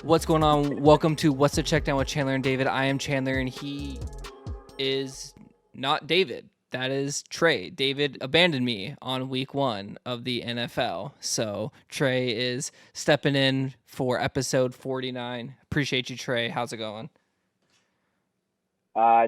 What's going on? Welcome to What's the Check Down with Chandler and David. I am Chandler, and he is not David. That is Trey. David abandoned me on week 1 of the NFL. So Trey is stepping in for episode 49. Appreciate you, Trey. How's it going?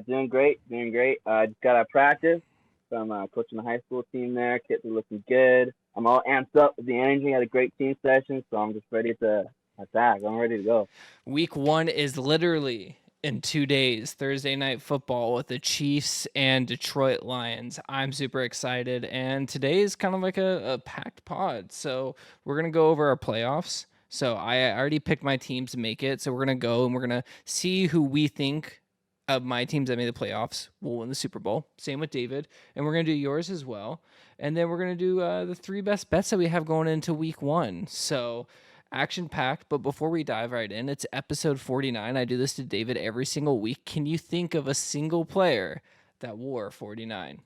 Doing great. Just got out of practice. So I'm coaching the high school team there. Kids are looking good. I'm all amped up with the energy. Had a great team session, so I'm just ready to attack. I'm ready to go. Week 1 is literally in 2 days, Thursday night football with the Chiefs and Detroit Lions. I'm super excited, and today is kind of like a packed pod. So we're going to go over our playoffs. So I already picked my teams to make it. So we're going to go and we're going to see who we think of my teams that made the playoffs will win the Super Bowl. Same with David. And we're going to do yours as well. And then we're going to do the 3 best bets that we have going into week 1. So action packed, but before we dive right in, it's episode 49. I do this to David every single week. Can you think of a single player that wore 49?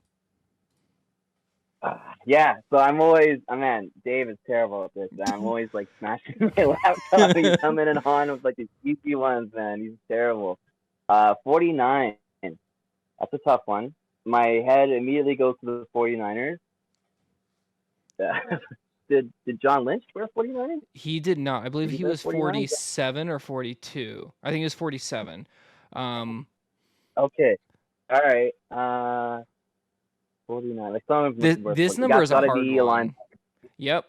Yeah, so Dave is terrible at this. I'm always like smashing my laptop and coming in on with like these easy ones, man. He's terrible. 49. That's a tough one. My head immediately goes to the 49ers. Did John Lynch wear 49? He did not. I believe Did he wear was 49? 47 or 42. I think he was 47. Okay. All right. 49. Like some of them This number is a hard one. line. Yep.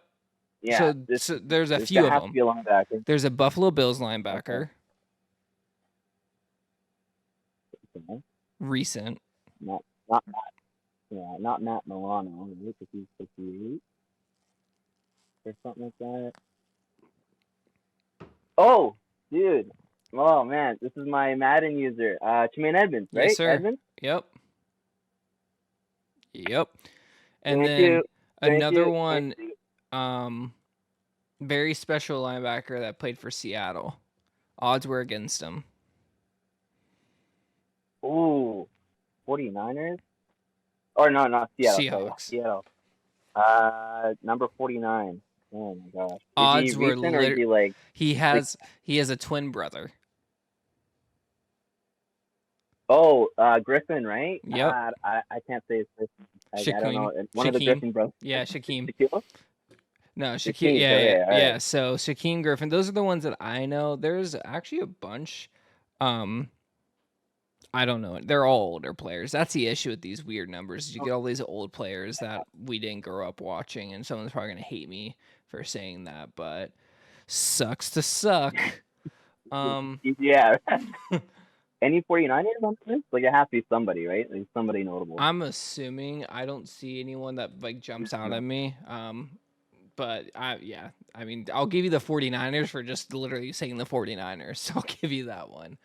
Yeah. So there's a few of them. To be a linebacker. There's a Buffalo Bills linebacker. Okay. Recent. Not Matt Milano. Because he's 58 or something like that. Oh, dude. Oh man, this is my Madden user. Tremaine Edmonds, right? Yes, sir. Edmonds? Yep. And then another one, very special linebacker that played for Seattle. Odds were against him. Ooh, 49ers? Or no, not Seattle. Seahawks. Seattle. Number 49. Oh my gosh. Odds were like he has a twin brother. Oh, Griffin, right? Yep. I can't say his first name. I don't know. One Shaquem. of the Griffin brothers. Yeah, Shaquem. Shaquille? No, Shaquem. Yeah. So Shaquem Griffin. Those are the ones that I know. There's actually a bunch. I don't know. They're all older players. That's the issue with these weird numbers. You get all these old players that we didn't grow up watching, and someone's probably gonna hate me for saying that, but sucks to suck. Yeah. Any 49ers on this? Like it has to be somebody, right? Like somebody notable. I'm assuming. I don't see anyone that like jumps out at me. But I mean, I'll give you the 49ers for just literally saying the 49ers. So I'll give you that one.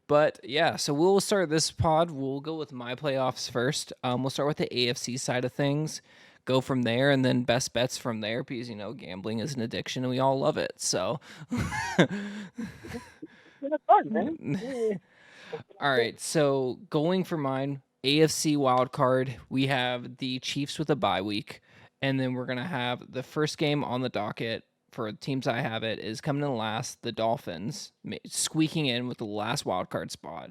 But yeah, so we'll start this pod. We'll go with my playoffs first. We'll start with the AFC side of things, go from there, and then best bets from there because, gambling is an addiction and we all love it. So, fun, man. All right, so going for mine, AFC wild card, we have the Chiefs with a bye week, and then we're going to have the first game on the docket for the teams I have it is coming in last, the Dolphins, squeaking in with the last wild card spot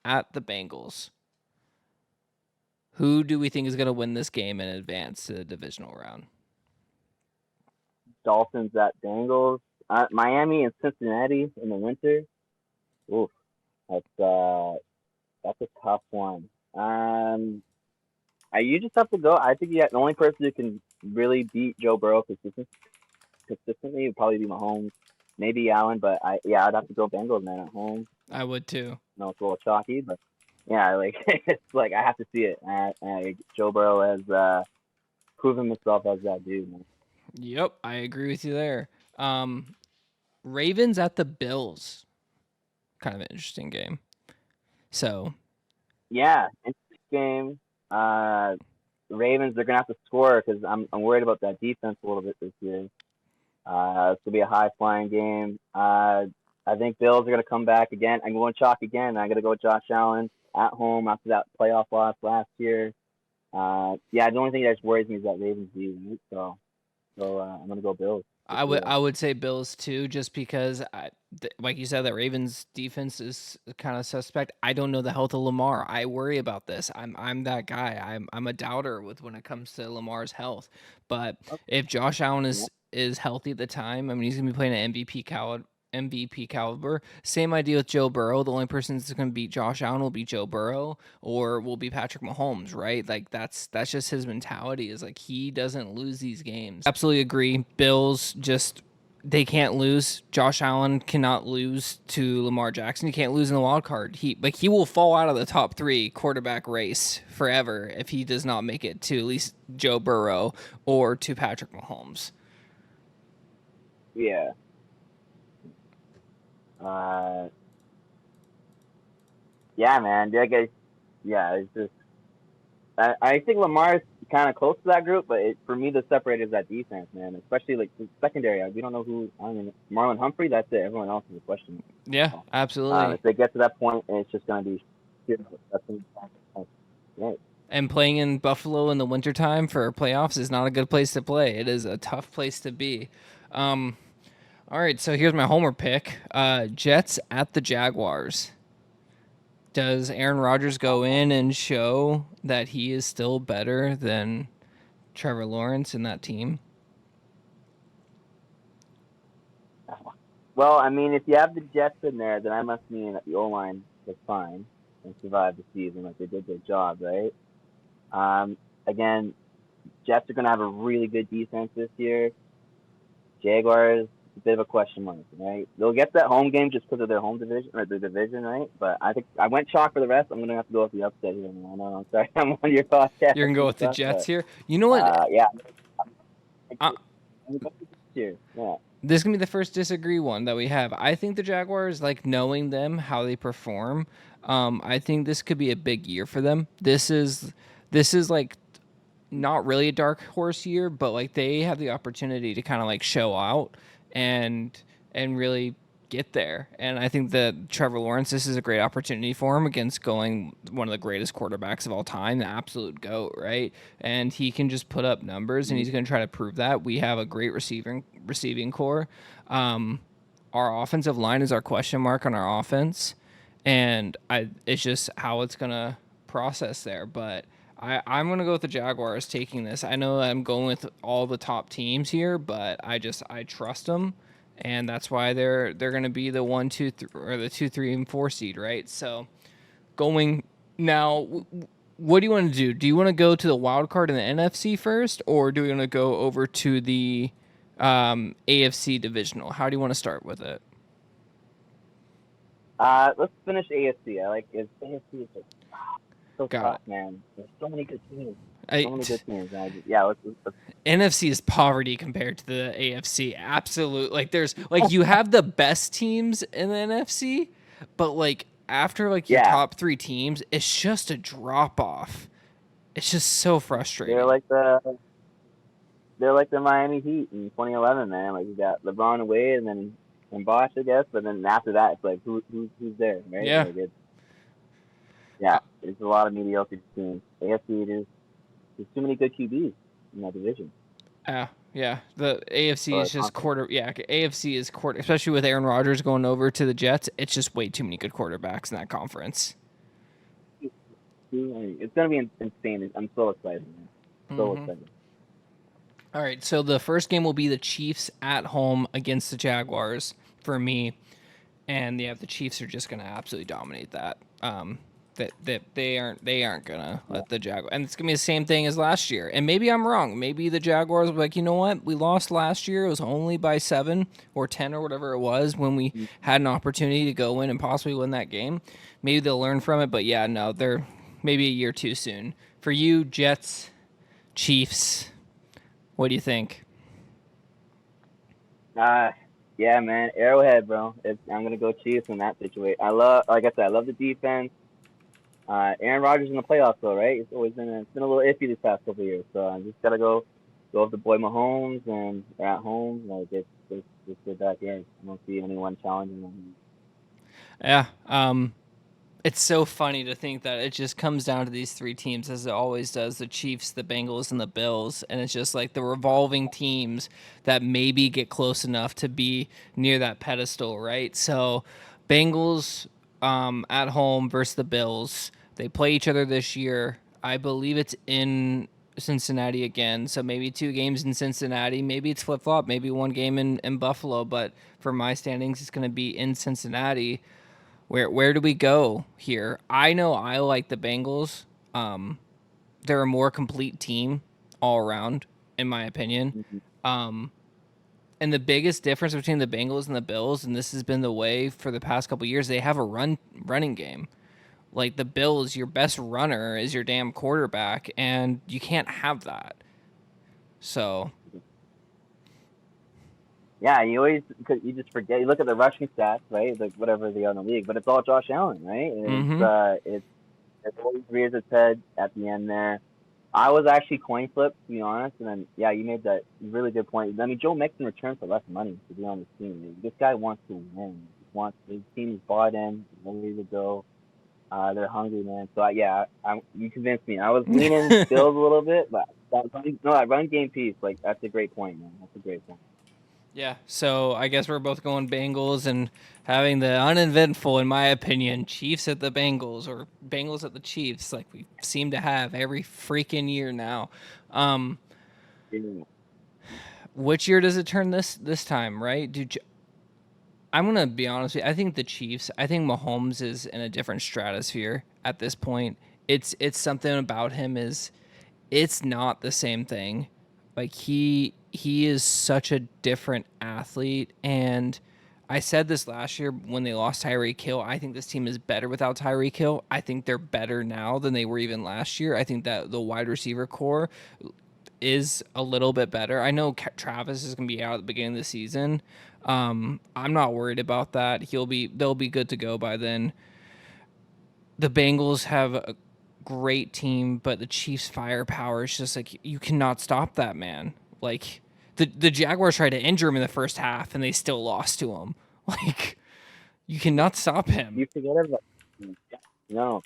at the Bengals. Who do we think is going to win this game and advance to the divisional round? Dolphins at Bengals. Miami and Cincinnati in the winter. Oof, that's a tough one. You just have to go. I think the only person who can really beat Joe Burrow consistently would probably be Mahomes, maybe Allen, but I'd have to go Bengals, man, at home. I would too. No, it's a little chalky, but yeah, like it's like I have to see it. Joe Burrow has proven himself as that dude, man. Yep, I agree with you there. Ravens at the Bills, kind of an interesting game. So, yeah, interesting game. Ravens, they're gonna have to score because I'm worried about that defense a little bit this year. It's gonna be a high flying game. I think Bills are gonna come back again. I'm going chalk again. I'm gonna go with Josh Allen at home after that playoff loss last year. The only thing that just worries me is that Ravens beat, right? So I'm gonna go Bills. for I sure. would say Bills too, just because like you said, that Ravens defense is kind of suspect. I don't know the health of Lamar. I worry about this. I'm that guy. I'm a doubter with when it comes to Lamar's health. But if Josh Allen Yeah, is healthy at the time, I mean he's gonna be playing an MVP caliber. Same idea with Joe Burrow. The only person that's going to beat Josh Allen will be Joe Burrow or will be Patrick Mahomes, right? Like that's just his mentality is like he doesn't lose these games. Absolutely agree. Bills just they can't lose. Josh Allen cannot lose to Lamar Jackson. He can't lose in the wild card. He will fall out of the top 3 quarterback race forever if he does not make it to at least Joe Burrow or to Patrick Mahomes. yeah. Uh, yeah, man. Yeah, it's just I think Lamar's kind of close to that group, but for me, the separator is that defense, man. Especially like the secondary. We don't know who. I mean, Marlon Humphrey. That's it. Everyone else is a question. Yeah, absolutely. If they get to that point, it's just gonna be. That's right. And playing in Buffalo in the wintertime for playoffs is not a good place to play. It is a tough place to be. Um, all right, so here's my homer pick. Jets at the Jaguars. Does Aaron Rodgers go in and show that he is still better than Trevor Lawrence in that team? Well, I mean, if you have the Jets in there, then I must mean that the O line was fine and survived the season, like they did their job, right? Again, Jets are gonna have a really good defense this year. Jaguars, a bit of a question mark, right? They'll get that home game just because of their home division or their division, right? But I think I went chalk for the rest. I'm gonna have to go with the upset here. Man. I know, I'm sorry, I'm on your podcast You're gonna go and with the stuff, Jets but here. You know what? yeah, Uh, I'm going this year. Yeah, this is gonna be the first disagree one that we have. I think the Jaguars, like knowing them, how they perform. I think this could be a big year for them. This is like not really a dark horse year, but like they have the opportunity to kind of like show out and really get there. And I think that Trevor Lawrence, this is a great opportunity for him against going one of the greatest quarterbacks of all time, the absolute GOAT, right? And he can just put up numbers and he's going to try to prove that. We have a great receiving core. Our offensive line is our question mark on our offense. And it's just how it's going to process there. But I'm going to go with the Jaguars taking this. I know I'm going with all the top teams here, but I trust them, and that's why they're going to be the 1, 2, or the 2, 3, and 4 seed, right? So going now, what do you want to do? Do you want to go to the wild card in the NFC first, or do we want to go over to the AFC divisional? How do you want to start with it? let's finish AFC. I like it. AFC is like, so Got tough, it. man. There's so many good teams. I, So many good teams. Yeah, let's NFC is poverty compared to the AFC. Absolute. Like there's like you have the best teams in the NFC, but like after like your yeah. top 3 teams, it's just a drop off. It's just so They're frustrating. like the they're like the Miami Heat in 2011, man. Like you got LeBron and Wade, and then and Bosh, I guess. But then after that, it's like who's there, right? Yeah. Like Uh, it's a lot of mediocre teams. AFC, there's too many good QBs in that division. yeah. The AFC Or is just quarter. Yeah, AFC is quarter, especially with Aaron Rodgers going over to the Jets. It's just way too many good quarterbacks in that conference. it's gonna be insane. I'm so excited, man. So Mm-hmm. excited. All right, so the first game will be the Chiefs at home against the Jaguars for me, and yeah, the Chiefs are just going to absolutely dominate that. That they aren't gonna Yeah. let the Jaguars, and it's gonna be the same thing as last year. And maybe I'm wrong. Maybe the Jaguars will be like, you know what, we lost last year. It was only by 7 or 10 or whatever it was when we had an opportunity to go in and possibly win that game. Maybe they'll learn from it. But yeah, no, they're maybe a year too soon for you, Jets, Chiefs. What do you think? Uh, yeah, man. Arrowhead, bro. I'm gonna go Chiefs in that situation. Like I said, I love the defense. Aaron Rodgers in the playoffs, though, right? It's been a little iffy these past couple of years. So I just gotta go with the boy Mahomes, and they're at home. Like it's good back here. I don't see anyone challenging them. Yeah. It's so funny to think that it just comes down to these three teams as it always does, the Chiefs, the Bengals, and the Bills. And it's just like the revolving teams that maybe get close enough to be near that pedestal, right? So Bengals at home versus the Bills. They play each other this year. I believe it's in Cincinnati again. So maybe two games in Cincinnati. Maybe it's flip flop. Maybe one game in Buffalo. But for my standings, it's going to be in Cincinnati. Where do we go here? I know I like the Bengals. They're a more complete team all around, in my opinion. Mhm. And the biggest difference between the Bengals and the Bills, and this has been the way for the past couple of years, they have a running game. Like the Bills, your best runner is your damn quarterback, and you can't have that. So Yeah, you always cause you just forget. You look at the rushing stats, right? Like whatever they are in the league, but it's all Josh Allen, right? mm-hmm. It always rears its head at the end there. I was actually coin flipped, to be honest, and then yeah, you made that really good point. I mean, Joe Mixon returned for less money to be on this team. This guy wants to win. He wants his team is bought in, ready to go. They're hungry, man. So yeah, you convinced me. I was leaning Bills a little bit, but that run game piece, like that's a great point, man. That's a great point. Yeah, so I guess we're both going Bengals and having the uneventful, in my opinion, Chiefs at the Bengals or Bengals at the Chiefs, like we seem to have every freaking year now. Um, Yeah. which year does it turn this time, right? I'm gonna be honest with you. I think the Chiefs. I think Mahomes is in a different stratosphere at this point. It's something about him is it's not the same thing. Like he is such a different athlete, and I said this last year when they lost Tyreek Hill. I think this team is better without Tyreek Hill. I think they're better now than they were even last year. I think that the wide receiver core is a little bit better. I know Travis is going to be out at the beginning of the season. I'm not worried about that. They'll be good to go by then. The Bengals have a great team, but the Chiefs' firepower is just like you cannot stop that man. Like the Jaguars tried to injure him in the first half and they still lost to him. Like you cannot stop him. You forget about no.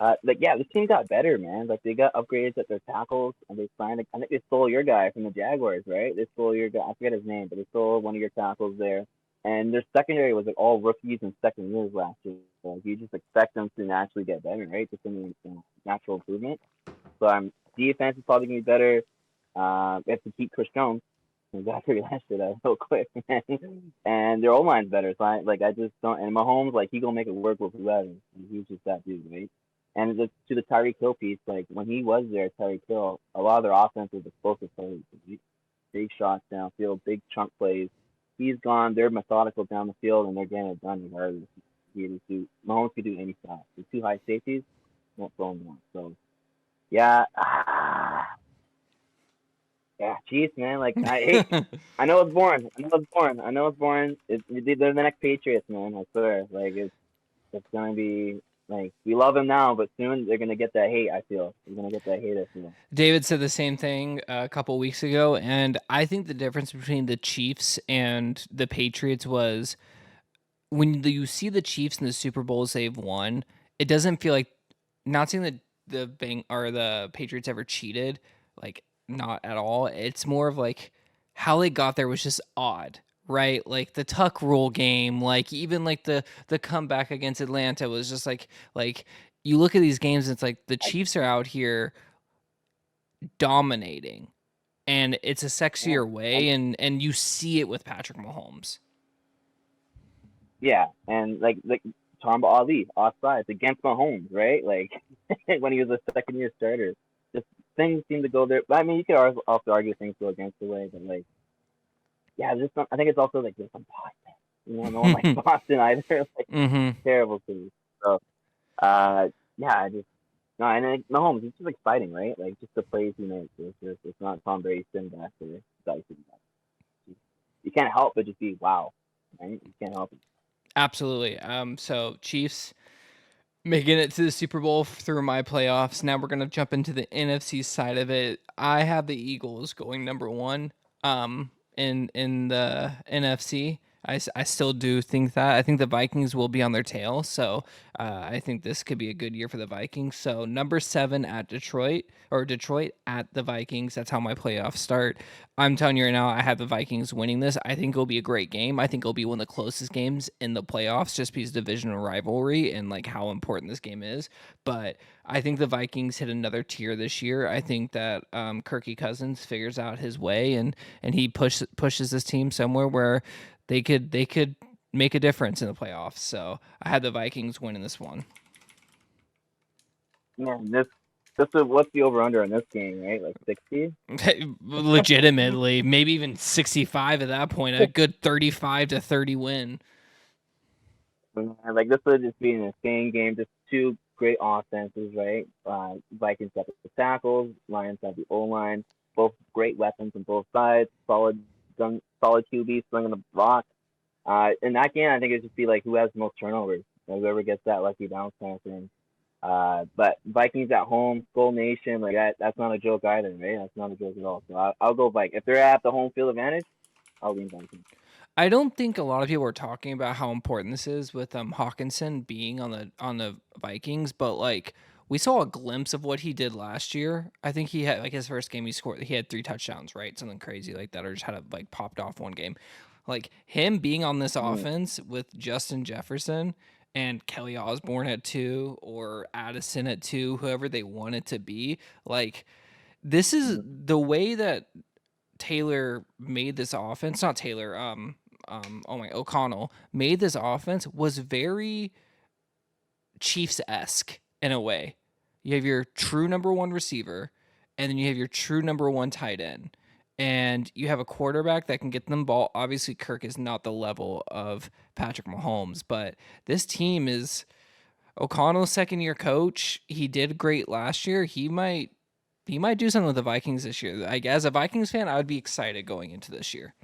Like yeah, this team got better, man. Like they got upgrades at their tackles, and they signed. I think they stole your guy from the Jaguars, right? They stole your guy. I forget his name, but they stole one of your tackles there. And their secondary was like all rookies and second years last year. So you just expect them to naturally get better, right? Just in natural improvement. So defense is probably gonna be better. We have to keep Chris Jones. I got to figure that shit out real quick, man. And their O line's better. So I just don't. And Mahomes, like he gonna make it work with whoever. He's just that dude, right? And to the Tyreek Hill piece, like when he was there, Tyreek Hill, a lot of their offense was explosive plays, big shots downfield, big chunk plays. He's gone. They're methodical down the field, and they're getting it done regardless. Mahomes can do any style. The two high safeties won't throw him one. So yeah, yeah, Chiefs, man. Like I know it's boring. They're the next Patriots, man. I swear. Like it's gonna be like we love them now, but soon they're gonna get that hate. I feel they're gonna get that hate. I feel. David said the same thing a couple weeks ago, and I think the difference between the Chiefs and the Patriots was when you see the Chiefs in the Super Bowls they've won, it doesn't feel like not saying that the Bang or the Patriots ever cheated, like not at all. It's more of like how they got there was just odd, right? Like the Tuck rule game, like even like the comeback against Atlanta was just like you look at these games and it's like the Chiefs are out here dominating and it's a Yeah, sexier and way and you see it with Patrick Mahomes. yeah, and like Tom Ali offsides against Mahomes, right? Like when he was a second year starter, just things seem to go there. But I mean, you could also argue things go against the way, but like yeah, I think it's also like there's some Boston. No one likes Boston either. Like Mhm. terrible city. So yeah, I just no, and then Mahomes, it's just exciting, right? Like just the plays he makes. It's not Tom Brady sitting back there dicing. You can't help but just be wow, right? You can't help it. Absolutely. So Chiefs making it to the Super Bowl through my playoffs. Now we're gonna jump into the NFC side of it. I have the Eagles going number one. In the NFC. I still do think that. I think the Vikings will be on their tail. So I think this could be a good year for the Vikings. So number 7 at Detroit, or Detroit at the Vikings. That's how my playoffs start. I'm telling you right now, I have the Vikings winning this. I think it'll be a great game. I think it'll be one of the closest games in the playoffs just because divisional rivalry and like how important this game is. But I think the Vikings hit another tier this year. I think that Kirky Cousins figures out his way and he pushes this team somewhere where they could make a difference in the playoffs. So I had the Vikings winning this one. Man, this is what's the over under in this game, right? Like 60. Legitimately, maybe even 65 at that point. A good 35-30 win. Like this would just be an insane game. Just two great offenses, right? Vikings have the tackles, Lions have the O line. Both great weapons on both sides. Solid QB slinging the block. In that game, I think it'd just be like who has the most turnovers. Whoever gets that lucky bounce kind of thing. But Vikings at home, Skull Nation, like that's not a joke either, right? That's not a joke at all. So I'll go Vikings. If they're at the home field advantage, I'll lean Vikings. I don't think a lot of people are talking about how important this is with Hawkinson being on the Vikings, but like we saw a glimpse of what he did last year. I think he had like his first game he had 3 touchdowns, right? Something crazy like that, or just had a like popped off one game. Like him being on this offense with Justin Jefferson and Kelly Osborne at 2 or Addison at 2, whoever they want it to be, like this is the way that Taylor made this offense, not Taylor, O'Connell made this offense was very Chiefs-esque in a way. You have your true number 1 receiver, and then you have your true number 1 tight end. And you have a quarterback that can get them ball. Obviously, Kirk is not the level of Patrick Mahomes, but this team is O'Connell's second-year coach. He did great last year. He might do something with the Vikings this year. As a Vikings fan, I would be excited going into this year.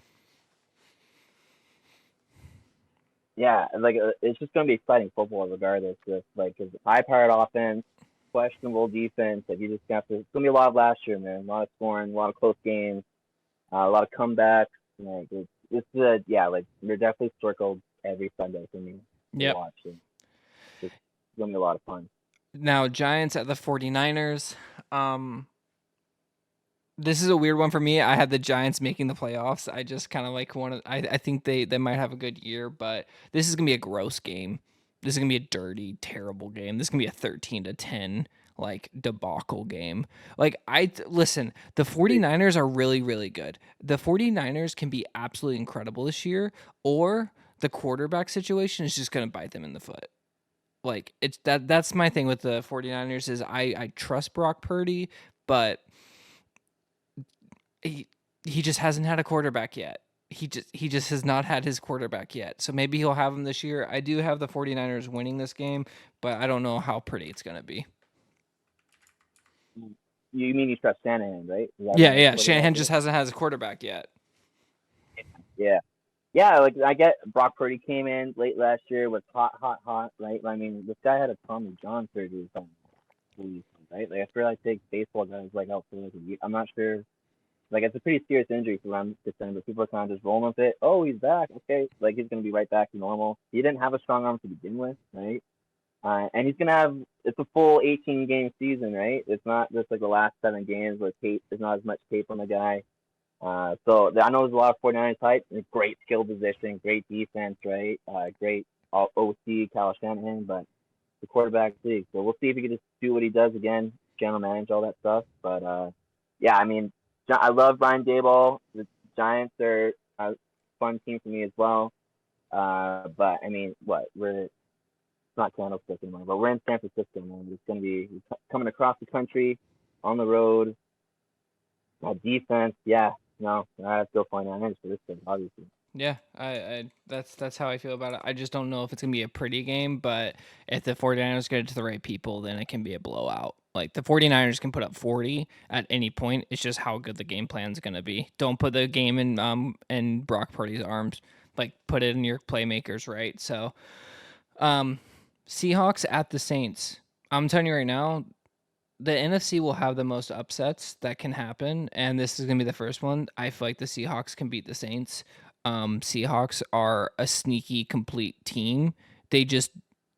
Yeah, like it's just gonna be exciting football regardless. With like his high-powered offense, questionable defense. Like you just have to. It's gonna be a lot of last year, man. A lot of scoring, a lot of close games, a lot of comebacks. Like yeah, like they're definitely circled every Sunday for me to Yep. watch. It's gonna be a lot of fun. Now, Giants at the 49ers. This is a weird one for me. I had the Giants making the playoffs. I just kind of like I think they might have a good year, but this is going to be a gross game. This is going to be a dirty, terrible game. This is going to be a 13-10 like debacle game. Like listen, the 49ers are really really good. The 49ers can be absolutely incredible this year, or the quarterback situation is just going to bite them in the foot. Like it's that's my thing with the 49ers is I trust Brock Purdy, but he just hasn't had a quarterback yet. He just has not had his quarterback yet. So maybe he'll have him this year. I do have the 49ers winning this game, but I don't know how pretty it's going to be. You mean you trust Shanahan, right? Yeah. Shanahan just hasn't had his quarterback yet. Yeah. Yeah, like I get Brock Purdy came in late last year, was hot, right? I mean, this guy had a Tommy John surgery or something, right? Like I feel like big baseball guys like out for like a year. I'm not sure. Like it's a pretty serious injury for them to send, but people are kind of just rolling with it. Oh, he's back. Okay, like he's gonna be right back to normal. He didn't have a strong arm to begin with, right? And he's gonna have it's a full 18 game season, right? It's not just like the last 7 games where tape. There's not as much tape on the guy. So I know there's a lot of 49ers type. Great skill position, great defense, right? Great OC, Kyle Shanahan, but the quarterback league. So we'll see if he can just do what he does again, general manage all that stuff. But yeah, I mean, I love Brian Daboll. The Giants are a fun team for me as well. But I mean, we're it's not Candlestick anymore, but we're in San Francisco, man. It's going to be coming across the country, on the road. Defense, yeah, no, I have to go 49ers for this thing, obviously. Yeah, I that's how I feel about it. I just don't know if it's gonna be a pretty game, but if the 49ers get it to the right people, then it can be a blowout. Like the 49ers can put up 40 at any point. It's just how good the game plan's gonna be. Don't put the game in Brock Purdy's arms. Like put it in your playmakers, right? So Seahawks at the Saints. I'm telling you right now, the NFC will have the most upsets that can happen, and this is gonna be the first one. I feel like the Seahawks can beat the Saints. Seahawks are a sneaky complete team. They just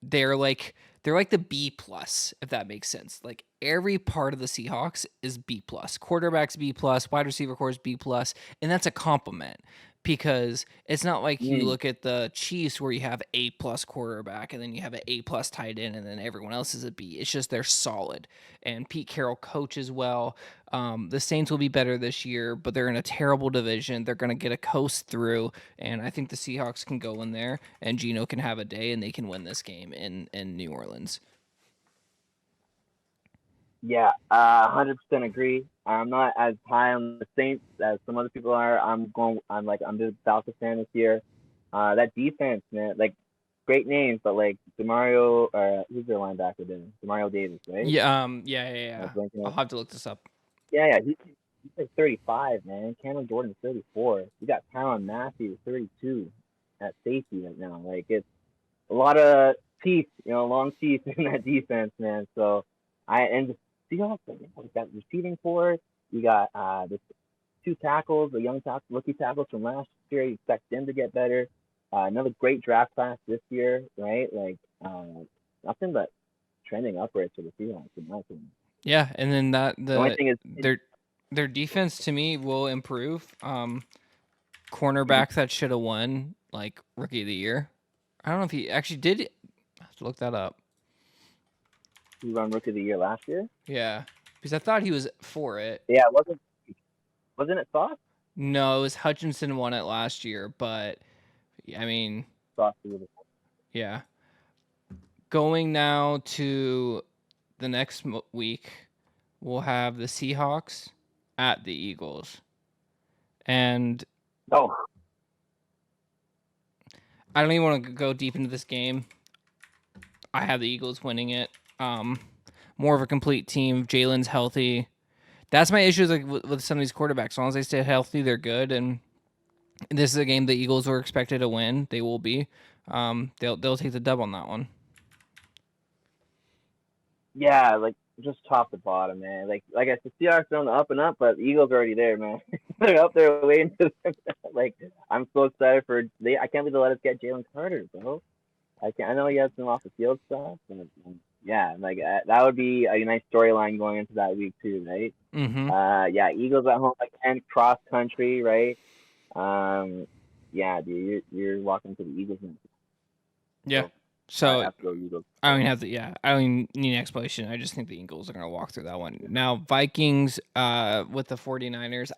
they're like the B plus, if that makes sense. Like every part of the Seahawks is B plus. Quarterbacks B plus, wide receiver core is B plus, and that's a compliment because it's not like you Mm. look at the Chiefs where you have A plus quarterback and then you have an A plus tight end and then everyone else is a B. It's just they're solid. And Pete Carroll coaches well. The Saints will be better this year, but they're in a terrible division. They're going to get a coast through, and I think the Seahawks can go in there and Geno can have a day and they can win this game in New Orleans. Yeah, 100% agree. I'm not as high on the Saints as some other people are. I'm the Falcons fan this year. That defense, man, like great names, but like Demario, who's their linebacker there? Demario Davis, right? Yeah. I'll Blanking have to look this up. Yeah. He's like 35, man. Cameron Jordan's 34. You got Tyron Matthews, 32, at safety right now. Like it's a lot of teeth, long teeth in that defense, man. So the Seahawks, we got receiving core. You got the two tackles, the young rookie tackles from last year. You expect them to get better. Another great draft class this year, right? Like nothing but trending upwards for the Seahawks, in my opinion. Yeah, and then The only thing is, their defense to me will improve. Cornerback that should have won like rookie of the year. I don't know if he actually did. I have to look that up. he won rookie of the year last year. Yeah, because I thought he was for it. Yeah, wasn't it Sauce? No, it was Hutchinson won it last year, but I mean, Sauce. yeah. Going now to the next week, we'll have the Seahawks at the Eagles. And I don't even want to go deep into this game. I have the Eagles winning it. More of a complete team. Jalen's healthy. That's my issue with some of these quarterbacks. As long as they stay healthy, they're good. And this is a game the Eagles were expected to win. They will be. They'll take the dub on that one. Yeah, like just top to bottom, man. Like I said, Seahawks are on the up and up, but the Eagles are already there, man. They're up there waiting to. Like I'm so excited for they. I can't believe they let us get Jalen Carter, bro. I know he has some off the field stuff, but yeah, like that would be a nice storyline going into that week too, right? Mm-hmm. Yeah, Eagles at home again, cross country, right? Yeah, dude, you're walking to the Eagles now. Yeah. So I have to go Eagles. I don't even have to. Yeah, I don't even need an explanation. I just think the Eagles are going to walk through that one. Now Vikings, with the 49ers.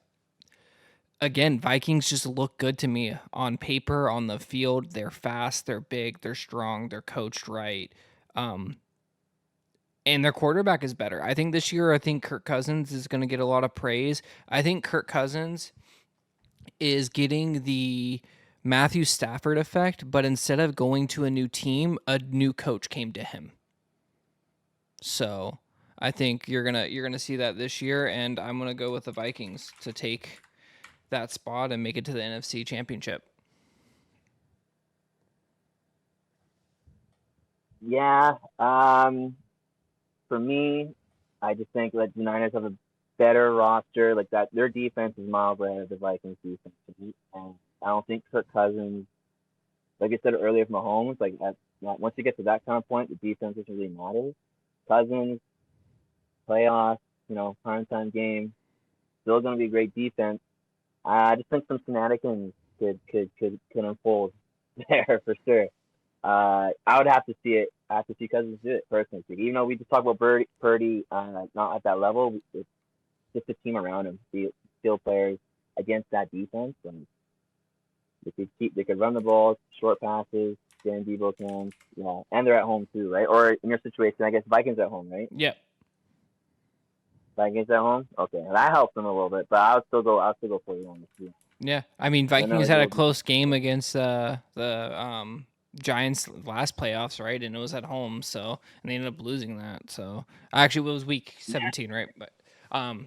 Again, Vikings just look good to me on paper, on the field. They're fast, they're big, they're strong, they're coached right. And their quarterback is better. I think this year, Kirk Cousins is going to get a lot of praise. I think Kirk Cousins is getting the Matthew Stafford effect, but instead of going to a new team, a new coach came to him. So I think you're gonna see that this year, and I'm gonna go with the Vikings to take that spot and make it to the NFC Championship. Yeah. For me, I just think that the Niners have a better roster. Like that, their defense is miles ahead of the Vikings defense. And I don't think Kirk Cousins, like I said earlier from Mahomes, like once you get to that kind of point, the defense doesn't really matter. Cousins, playoffs, primetime game, still going to be a great defense. I just think some shenanigans could unfold there for sure. I would have to see it. I have to see Cousins do it personally. Even though we just talk about Purdy, not at that level, it's just the team around him, the skill players against that defense, and they could run the ball, short passes, Dan Debo can, and they're at home too, right? Or in your situation, I guess Vikings at home, right? Yep. Vikings at home, okay, that helps them a little bit, but I'll still go for you on this. Yeah, I mean Vikings had a close game against the Giants last playoffs, right? And it was at home, so and they ended up losing that. So actually, it was week 17, right? But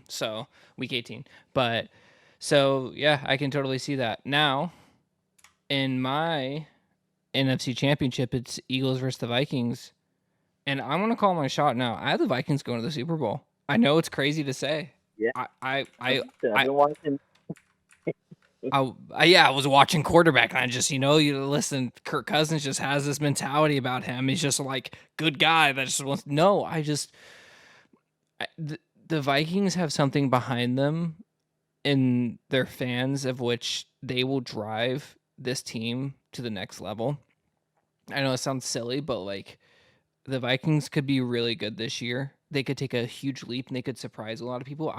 so week 18. But so yeah, I can totally see that. Now, in my NFC Championship, it's Eagles versus the Vikings, and I'm gonna call my shot now. I have the Vikings going to the Super Bowl. I know it's crazy to say. Yeah, I've been watching. I was watching quarterback, and I just, you listen, Kirk Cousins just has this mentality about him. He's just like good guy that just wants. No, the Vikings have something behind them in their fans of which they will drive this team to the next level. I know it sounds silly, but like the Vikings could be really good this year. They could take a huge leap and they could surprise a lot of people.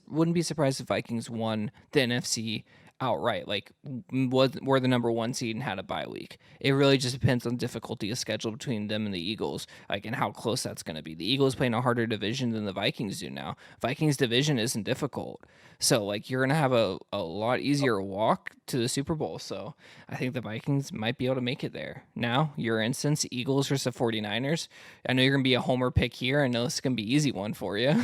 Wouldn't be surprised if Vikings won the NFC outright. Like were the number one seed and had a bye week. It really just depends on difficulty of schedule between them and the Eagles, like and how close that's going to be. The Eagles play in a harder division than the Vikings do now. Vikings division isn't difficult, so like you're gonna have a lot easier walk to the Super Bowl. So I think the Vikings might be able to make it there. Now, your instance, Eagles versus the 49ers. I know you're going to be a homer pick here. I know this is going to be easy one for you.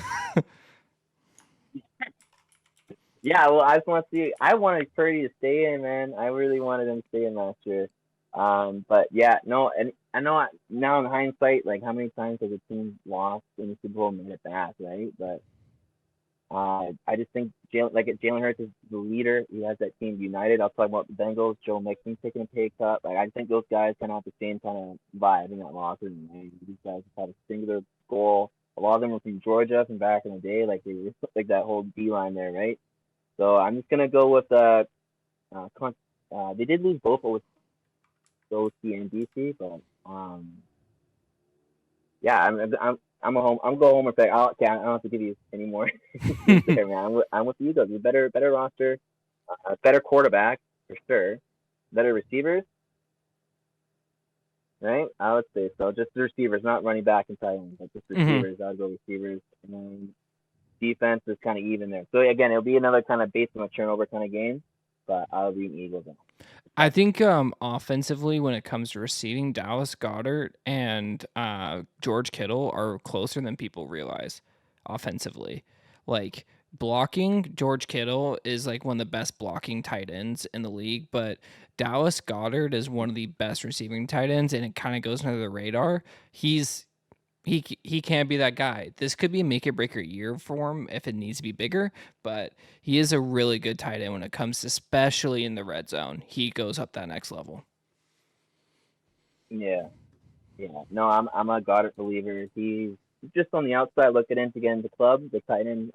Yeah, well, I just want to see. I wanted Purdy to stay in, man. I really wanted him to stay in last year. But yeah, no, and I know now in hindsight, like how many times has a team lost in the Super Bowl and made it back, right? But I just think Jalen Hurts is the leader. He has that team united. I'll talk about the Bengals. Joe Mixon taking a pay cut. Like I think those guys kind of have the same kind of vibe in that locker room. Right? These guys have a singular goal. A lot of them were from Georgia from back in the day. Like they were like that whole D line there, right? So I'm just gonna go with they did lose both with OC and DC, but yeah, I'm a home. I'm go home with I don't have to give you any more. There, man. I'm with you though. You better roster, better quarterback for sure, better receivers, right? I would say so. Just the receivers, not running back and tight end, but just receivers. I would go receivers, and then defense is kind of even there. So again, it'll be another kind of based on a turnover kind of game, but I'll be Eagles. I think offensively, when it comes to receiving, Dallas Goddard and George Kittle are closer than people realize offensively. Like blocking, George Kittle is like one of the best blocking tight ends in the league, but Dallas Goddard is one of the best receiving tight ends, and it kind of goes under the radar. He can't be that guy. This could be a make or break or year for him if it needs to be bigger, but he is a really good tight end when it comes to, especially in the red zone. He goes up that next level. Yeah, yeah. No, I'm a Goddard believer. He's just on the outside looking in to get into the club, the tight end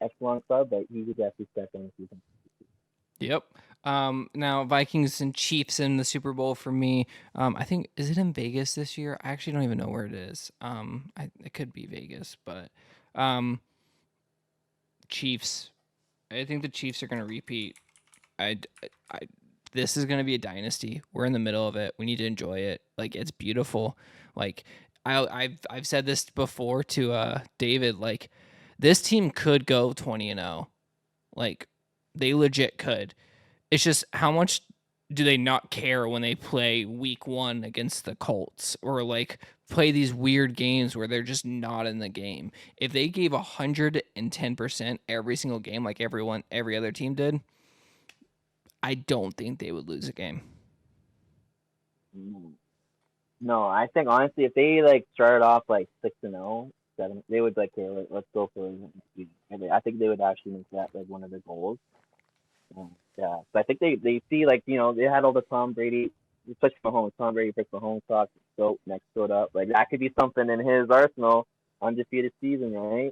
echelon club, but he could definitely step in if he can. Yep. Now Vikings and Chiefs in the Super Bowl for me. I think is it in Vegas this year? I actually don't even know where it is. It could be Vegas, but um, Chiefs. I think the Chiefs are going to repeat. I, I, this is going to be a dynasty. We're in the middle of it. We need to enjoy it. Like it's beautiful. Like I've said this before to David. Like this team could go 20-0. Like they legit could. It's just how much do they not care when they play week 1 against the Colts or like play these weird games where they're just not in the game. If they gave 110% every single game like every other team did, I don't think they would lose a game. No, I think honestly, if they like started off like 6-0, 7, they would like, okay, let's go for it. I think they would actually make that like one of their goals. Yeah, so I think they see like they had all the Tom Brady, especially Mahomes. Tom Brady picks Mahomes talk, so next stood up like that could be something in his arsenal, undefeated season, right?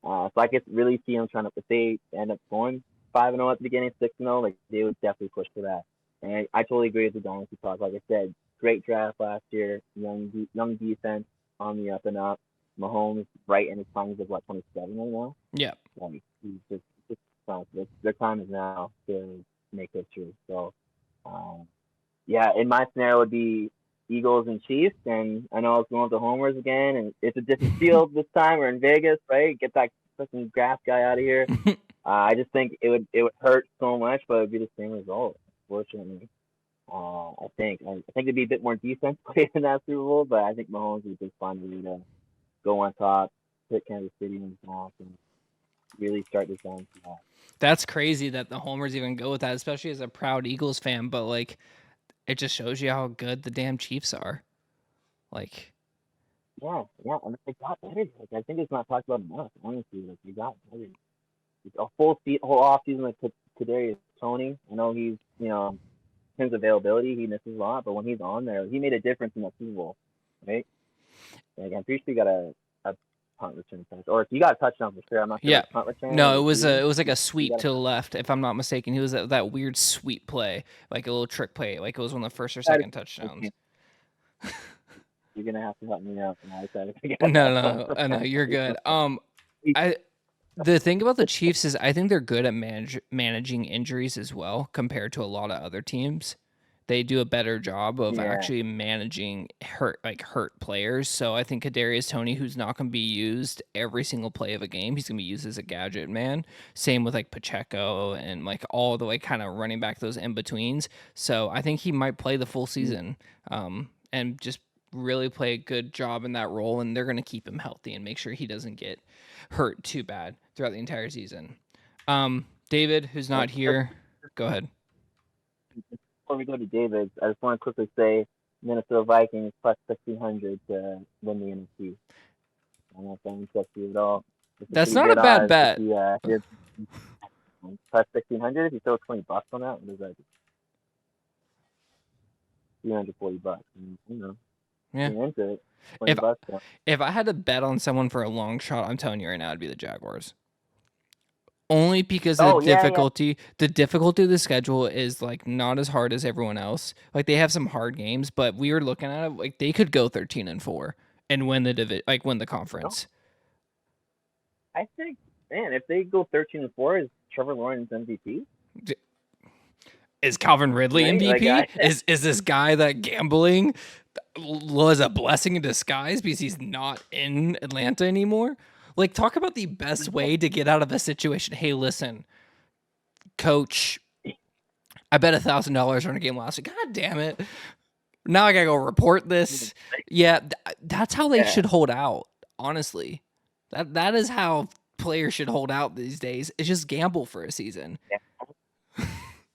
So I could really see him trying to if they end up going 5-0 at the beginning, 6-0, like they would definitely push for that. And I totally agree with the dynasty talk. Like I said, great draft last year, young defense on the up and up. Mahomes right in his prime of what 27 right now. Yeah. Like he's just their time is now to make history. So, yeah, in my scenario would be Eagles and Chiefs, and I know I was going with the homers again, and it's a different field this time. We're in Vegas, right? Get that fucking grass guy out of here. I just think it would hurt so much, but it'd be the same result. Fortunately, I think it'd be a bit more defense played in that Super Bowl, but I think Mahomes would just find a way to go on top, hit Kansas City in the mouth, and really start this down. That's crazy that the homers even go with that, especially as a proud Eagles fan, but like it just shows you how good the damn Chiefs are. Like Yeah, and they got better. Like I think it's not talked about enough. Honestly, like they got better. It's a whole off season like Kadarius Toney. I know he's, in terms of availability, he misses a lot, but when he's on there, he made a difference in that Super Bowl, right? Like, I'm pretty sure he got a punt return touch, or he got a touchdown for sure. I'm not sure if Yeah. it was punt return or No, it receiving. was like a He sweep got to the left, if I'm not mistaken. He was that weird sweep play, like a little trick play, like it was one of the first or second touchdowns. You're gonna have to help me out, and I try to figure No, out. no, you're good. I the thing about the Chiefs is I think they're good at managing injuries as well compared to a lot of other teams. They do a better job of Yeah. actually managing hurt players. So I think Kadarius Toney, who's not going to be used every single play of a game, he's going to be used as a gadget man. Same with like Pacheco and like all the way kind of running back those in betweens. So I think he might play the full season, and just really play a good job in that role. And they're going to keep him healthy and make sure he doesn't get hurt too bad throughout the entire season. David, who's not here, go ahead. Before we go to David, I just want to quickly say Minnesota Vikings plus 1,600 to win the NFC. I'm not saying it's you at all. That's not a bad bet. Yeah, plus 1,600. If you throw $20 on that, what does that do? $340. Yeah. You're into it. $20. If I had to bet on someone for a long shot, I'm telling you right now, it'd be the Jaguars. Only because the difficulty of the schedule is like not as hard as everyone else. Like they have some hard games, but we were looking at it like they could go 13-4 and win win the conference. I think, man, if they go 13-4, is Trevor Lawrence MVP? Is Calvin Ridley MVP? Like, is this guy that gambling was a blessing in disguise because he's not in Atlanta anymore? Like, talk about the best way to get out of a situation. Hey, listen, coach, I bet $1,000 on a game last week. God damn it. Now I gotta go report this. Yeah, that's how they should hold out, honestly. That is how players should hold out these days. It's just gamble for a season.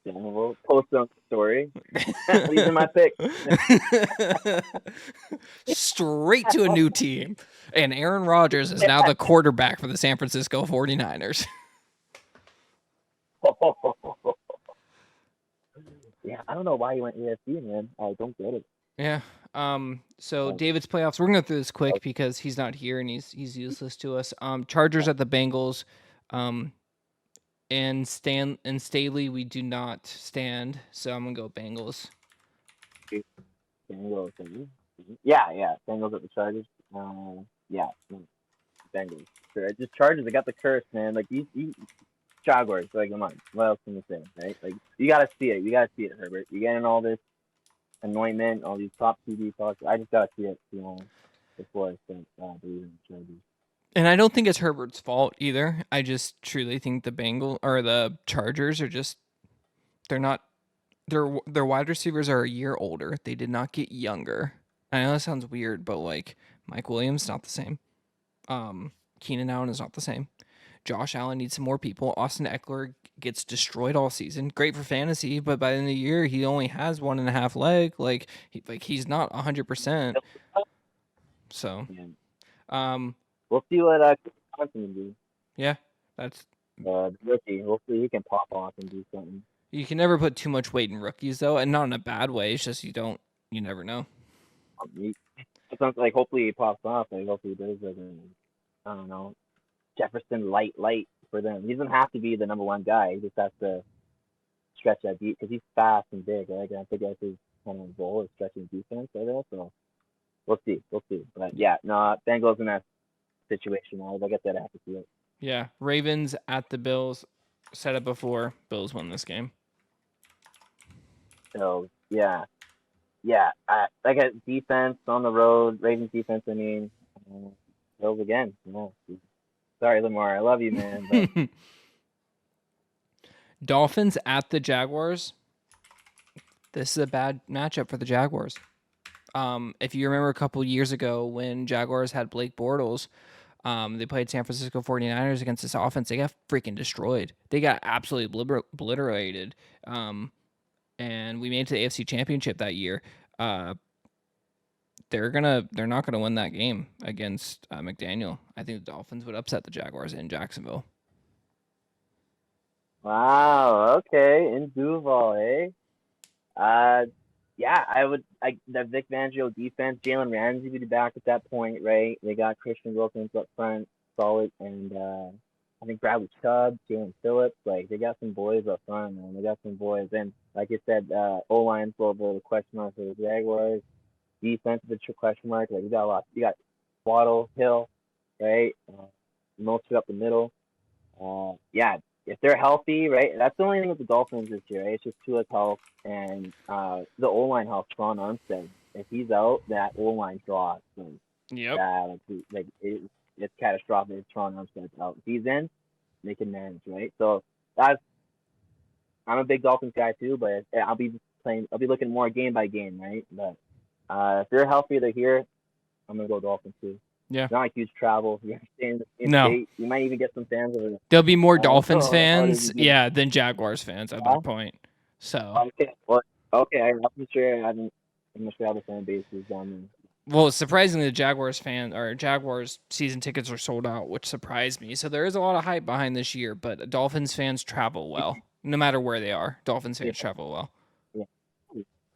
Yeah, we'll post on the story. These are my picks. Straight to a new team. And Aaron Rodgers is now the quarterback for the San Francisco 49ers. Yeah, I don't know why he went AFC, man. I don't get it. Yeah. So David's playoffs. We're gonna go through this quick because he's not here and he's useless to us. Chargers at the Bengals. And Staley, we do not stand, so I'm gonna go Bengals. Bengals. Yeah. Bengals at the Chargers. Yeah, Bengals. Sure. Just Chargers. They got the curse, man. Like these Jaguars. Like, come on. What else can you say, right? Like, you gotta see it. You gotta see it, Herbert. You're getting all this anointment, all these top TV talks. I just gotta see it, before I start believing in the Chargers. And I don't think it's Herbert's fault either. I just truly think the Chargers are just they're not their wide receivers are a year older. They did not get younger. I know that sounds weird, but like Mike Williams not the same. Keenan Allen is not the same. Josh Allen needs some more people. Austin Eckler gets destroyed all season. Great for fantasy, but by the end of the year, he only has 1.5 leg. Like he's not 100%. So, we'll see what Johnson can do. Yeah, that's the rookie. Hopefully, he can pop off and do something. You can never put too much weight in rookies, though, and not in a bad way. It's just you never know. It sounds like hopefully he pops off. Like hopefully there's I don't know, Jefferson light for them. He doesn't have to be the number one guy. He just has to stretch that deep because he's fast and big. Right? I think that's his kind of goal is stretching defense. I guess so. We'll see. But yeah, no, Bengals in that situation. Like I said, I have to see it. Yeah, Ravens at the Bills. Said it before. Bills win this game. So yeah. Like a defense on the road, Ravens defense. I mean, Bills again. No, sorry, Lamar. I love you, man. But... Dolphins at the Jaguars. This is a bad matchup for the Jaguars. If you remember a couple years ago when Jaguars had Blake Bortles, they played San Francisco 49ers against this offense. They got freaking destroyed. They got absolutely obliterated. And we made it to the AFC Championship that year. They're not gonna win that game against McDaniel. I think the Dolphins would upset the Jaguars in Jacksonville. Wow. Okay. In Duval, eh? Uh, yeah, the Vic Fangio defense. Jalen Ramsey would be back at that point, right? They got Christian Wilkins up front, solid, and I think Bradley Chubb, Jalen Phillips. Like they got some boys up front, man. They got some boys, and like you said, O line's a little bit of a question mark for the Jaguars. Defense is a question mark. Like you got a lot. You got Waddle, Hill, right? Mostly up the middle. Yeah, if they're healthy, right? That's the only thing with the Dolphins this year. Right? It's just Tua's health and the O line health. Tron Armstead, if he's out, that O line drops. And Yep. it's catastrophic if Tron Armstead's out. If he's in, they can manage, right? So that's I'm a big Dolphins guy too, but I'll be playing. I'll be looking more game by game, right? But if they're healthy, they're here. I'm gonna go Dolphins too. Yeah. Not a huge travel. You're staying in the same No. state. You might even get some fans over there. There'll be more Dolphins How does fans, it get? yeah, than Jaguars fans at that point. So, Okay. Well, okay. I'm not sure. I'm not sure how the fan base is down there. well, surprisingly, the Jaguars season tickets are sold out, which surprised me. So there is a lot of hype behind this year, but Dolphins fans travel well, no matter where they are. Dolphins fans travel well. Yeah.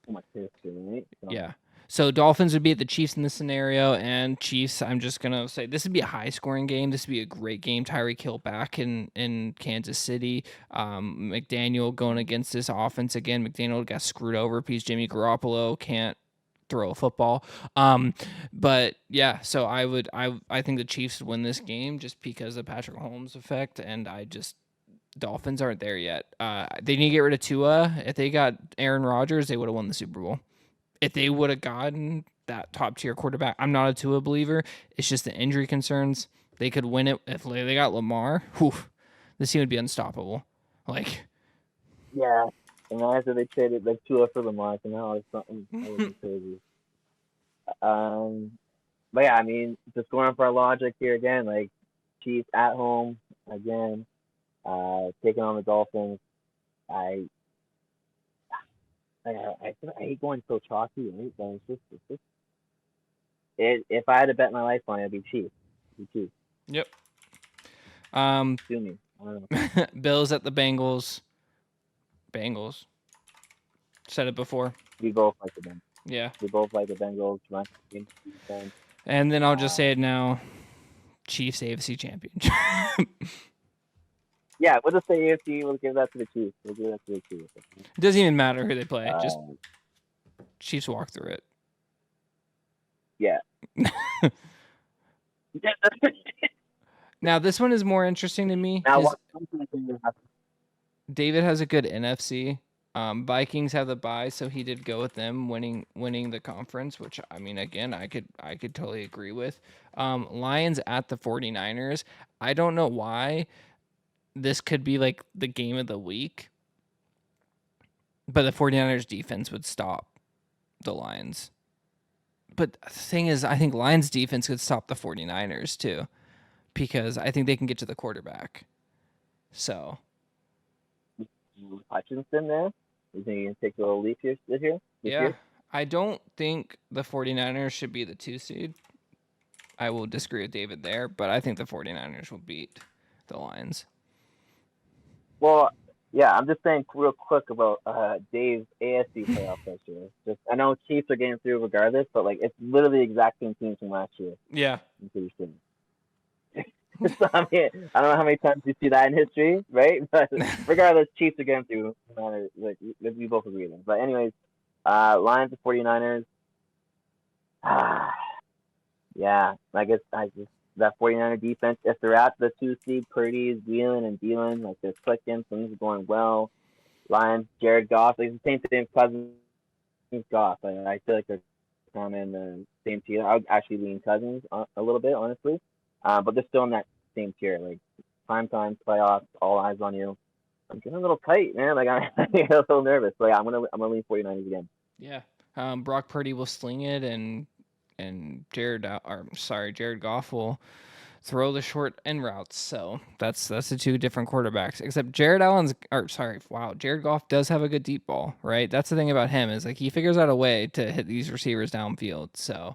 So much history, right? So, Yeah. So Dolphins would be at the Chiefs in this scenario, and Chiefs, I'm just gonna say this would be a high scoring game. This would be a great game. Tyreek Hill back in Kansas City. McDaniel going against this offense again. McDaniel got screwed over because Jimmy Garoppolo can't throw a football. But yeah, so I think the Chiefs would win this game just because of Patrick Mahomes effect, and Dolphins aren't there yet. They need to get rid of Tua. If they got Aaron Rodgers, they would have won the Super Bowl. If they would have gotten that top tier quarterback, I'm not a Tua believer. It's just the injury concerns. They could win it if they got Lamar. Whew, this team would be unstoppable. Like, yeah. Imagine they traded like Tua for Lamar, and now it's something that would be crazy. But yeah, I mean, just going for our logic here again, like Chiefs at home again, taking on the Dolphins. I I hate going so chalky, right? But if I had to bet my life on it, it'd be Chiefs. yep. Sue me. I don't know. Bills at the Bengals. Bengals. Said it before. We both like the Bengals. Yeah. We both like the Bengals. Run defense. And then I'll just say it now. Chiefs AFC championship. Yeah, we'll just say AFC. We'll give that to the Chiefs. It doesn't even matter who they play. Just Chiefs walk through it. Yeah. Now this one is more interesting to me. Now, David has a good NFC. Vikings have the bye, so he did go with them winning the conference, which I mean, again, I could totally agree with. Lions at the 49ers. I don't know why this could be like the game of the week, but the 49ers defense would stop the Lions. But the thing is, I think Lions defense could stop the 49ers too, because I think they can get to the quarterback. So Hutchinson there. You think you can take a little leap here this year? Yeah. I don't think the 49ers should be the 2 seed. I will disagree with David there, but I think the 49ers will beat the Lions. Well, yeah, I'm just saying real quick about Dave's AFC playoff this year. Just I know Chiefs are getting through regardless, but like it's literally the exact same team from last year. Yeah. I'm pretty sure. So, I mean, I don't know how many times you see that in history, right? But regardless, Chiefs are getting through. Like we both agree on. But anyways, Lions and 49ers. Yeah, I guess that 49er defense, if they're at the 2 seed, Purdy's wheeling and dealing, like they're clicking, things are going well. Lions, Jared Goff, like the same thing, Cousins, Goff. I feel like they're kind of in the same tier. I would actually lean Cousins a little bit, honestly. But they're still in that same tier, like prime time playoffs, all eyes on you. I'm getting a little tight, man. Like I'm a little nervous. But yeah, I'm gonna lean 49ers again. Yeah. Brock Purdy will sling it, and Jared Goff will throw the short end routes. So that's the 2 different quarterbacks. Except Jared Goff does have a good deep ball, right? That's the thing about him is like he figures out a way to hit these receivers downfield. So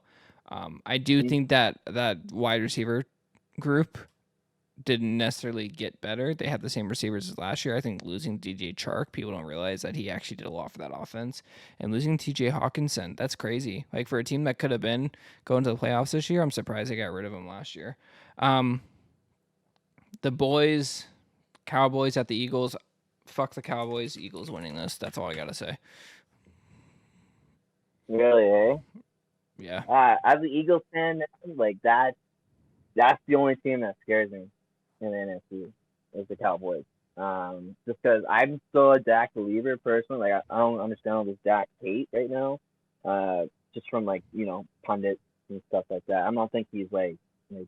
I do think that wide receiver group didn't necessarily get better. They had the same receivers as last year. I think losing DJ Chark, people don't realize that he actually did a lot for that offense. And losing TJ Hawkinson, that's crazy. Like for a team that could have been going to the playoffs this year, I'm surprised they got rid of him last year. The boys, Cowboys at the Eagles. Fuck the Cowboys. Eagles winning this. That's all I gotta say. Really, eh? Yeah. As an Eagles fan, like that's the only team that scares me in the NFC is the Cowboys. Just because I'm still a Dak believer personally. Like I don't understand all this Dak hate right now. Just from like pundits and stuff like that. I don't think he's like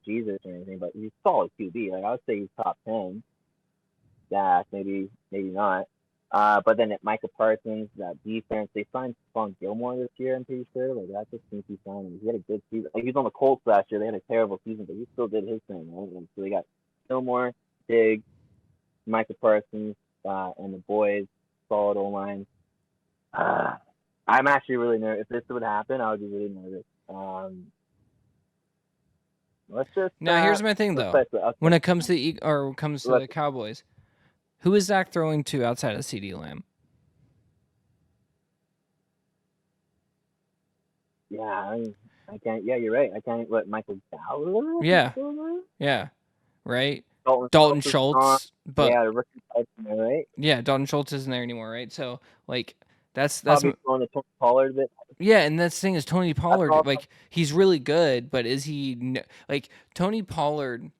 Jesus or anything, but he's solid QB. Like I would say he's top 10. Dak maybe not. But then at Micah Parsons, that defense, they signed Stephon Gilmore this year, I'm pretty sure. Like, that's a sneaky signing. He had a good season. Like, he was on the Colts last year. They had a terrible season, but he still did his thing, right? And so they got Gilmore, Diggs, Micah Parsons, and the boys, solid O-line. I'm actually really nervous. If this would happen, I would be really nervous. Let's just... Now, here's my thing, though. When it comes to the Cowboys, who is Zach throwing to outside of CeeDee Lamb? Yeah, I can't. Yeah, you're right. I can't. What, Michael Gallup? Yeah, right. Dalton Schultz, but yeah, rookie Tyson, right? Yeah, Dalton Schultz isn't there anymore, right? So like that's probably throwing the Tony Pollard a bit. Yeah, and that's the thing is Tony Pollard, like he's really good, but is he like Tony Pollard?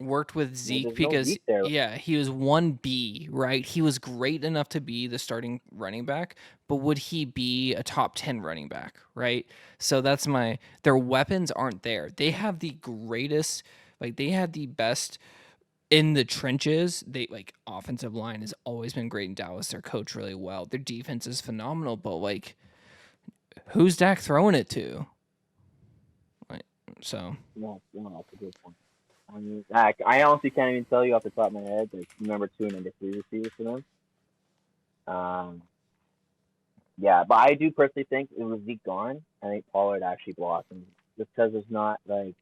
Worked with Zeke because he was 1B, right? He was great enough to be the starting running back, but would he be a top 10 running back, right? So that's their weapons aren't there. They have the greatest, like they have the best in the trenches. They like offensive line has always been great in Dallas. They're coached really well. Their defense is phenomenal, but like who's Dak throwing it to? Like, so no, that's a good point. I mean, I honestly can't even tell you off the top of my head. There's number 2 and number 3 receivers for them. Yeah, but I do personally think it was Zeke gone. I think Pollard actually blossomed just because it's not like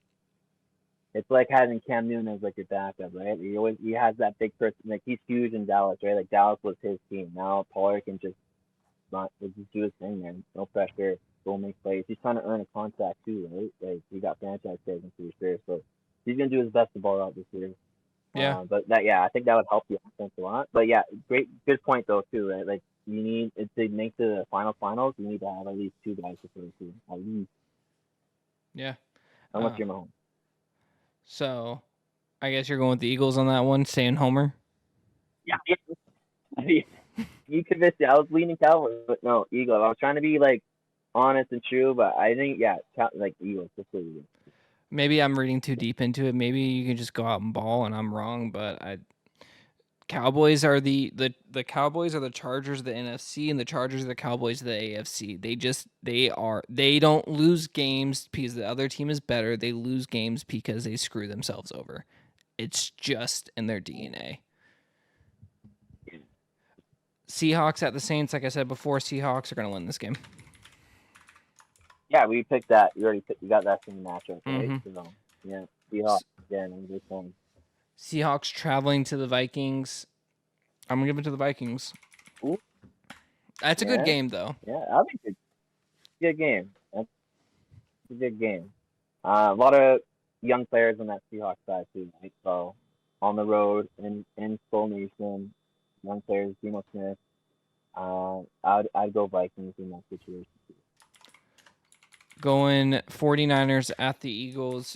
it's like having Cam Newton as like your backup, right? He has that big person, like he's huge in Dallas, right? Like Dallas was his team. Now Pollard can just do his thing, man. No pressure, go make plays. He's trying to earn a contract too, right? Like he got franchise tags, I'm pretty sure. So he's gonna do his best to ball out this year. Yeah. But I think that would help the offense a lot. But yeah, good point though too, right? Like you need to make the finals. You need to have at least 2 guys to throw to, at least. Yeah. Unless you're Mahomes. So, I guess you're going with the Eagles on that one, staying Homer. Yeah. You convinced me. I was leaning Cowboys, but no, Eagles. I was trying to be like honest and true, but I think like Eagles. Maybe I'm reading too deep into it. Maybe you can just go out and ball, and I'm wrong. But Cowboys are the Cowboys are the Chargers of the NFC, and the Chargers are the Cowboys of the AFC. They don't lose games because the other team is better. They lose games because they screw themselves over. It's just in their DNA. Seahawks at the Saints, like I said before, Seahawks are going to win this game. Yeah, we picked that. You got that from the matchup, right? Mm-hmm. So, yeah, Seahawks again, good point. Seahawks traveling to the Vikings. I'm gonna give it to the Vikings. Ooh. That's a good game, though. Yeah, that'll be good game. That's a good game. A lot of young players on that Seahawks side too, right? So on the road in Skull Nation, young players, Geno Smith. I'd go Vikings in that situation. Going 49ers at the Eagles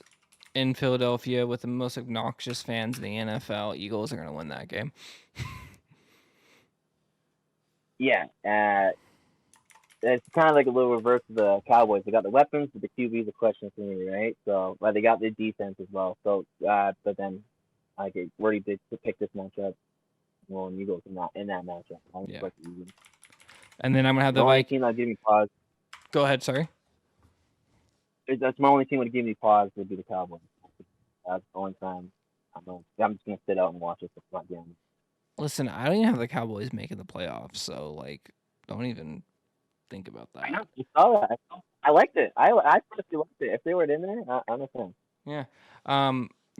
in Philadelphia with the most obnoxious fans in the NFL. Eagles are going to win that game. Yeah. It's kind of like a little reverse of the Cowboys. They got the weapons, but the QB is a question for me, right? So, but they got the defense as well. So, but then I get worried to pick this matchup. Well, Eagles in that matchup. Yeah. And then I'm gonna have the Vikings. Team that give me pause. Go ahead. Sorry. That's my only team that would give me pause would be the Cowboys. That's the only time I'm just gonna sit out and watch it for game. Listen, I don't even have the Cowboys making the playoffs, so like, don't even think about that. I know. You saw that. I liked it. I personally liked it. If they were in there, I'm a fan. Yeah.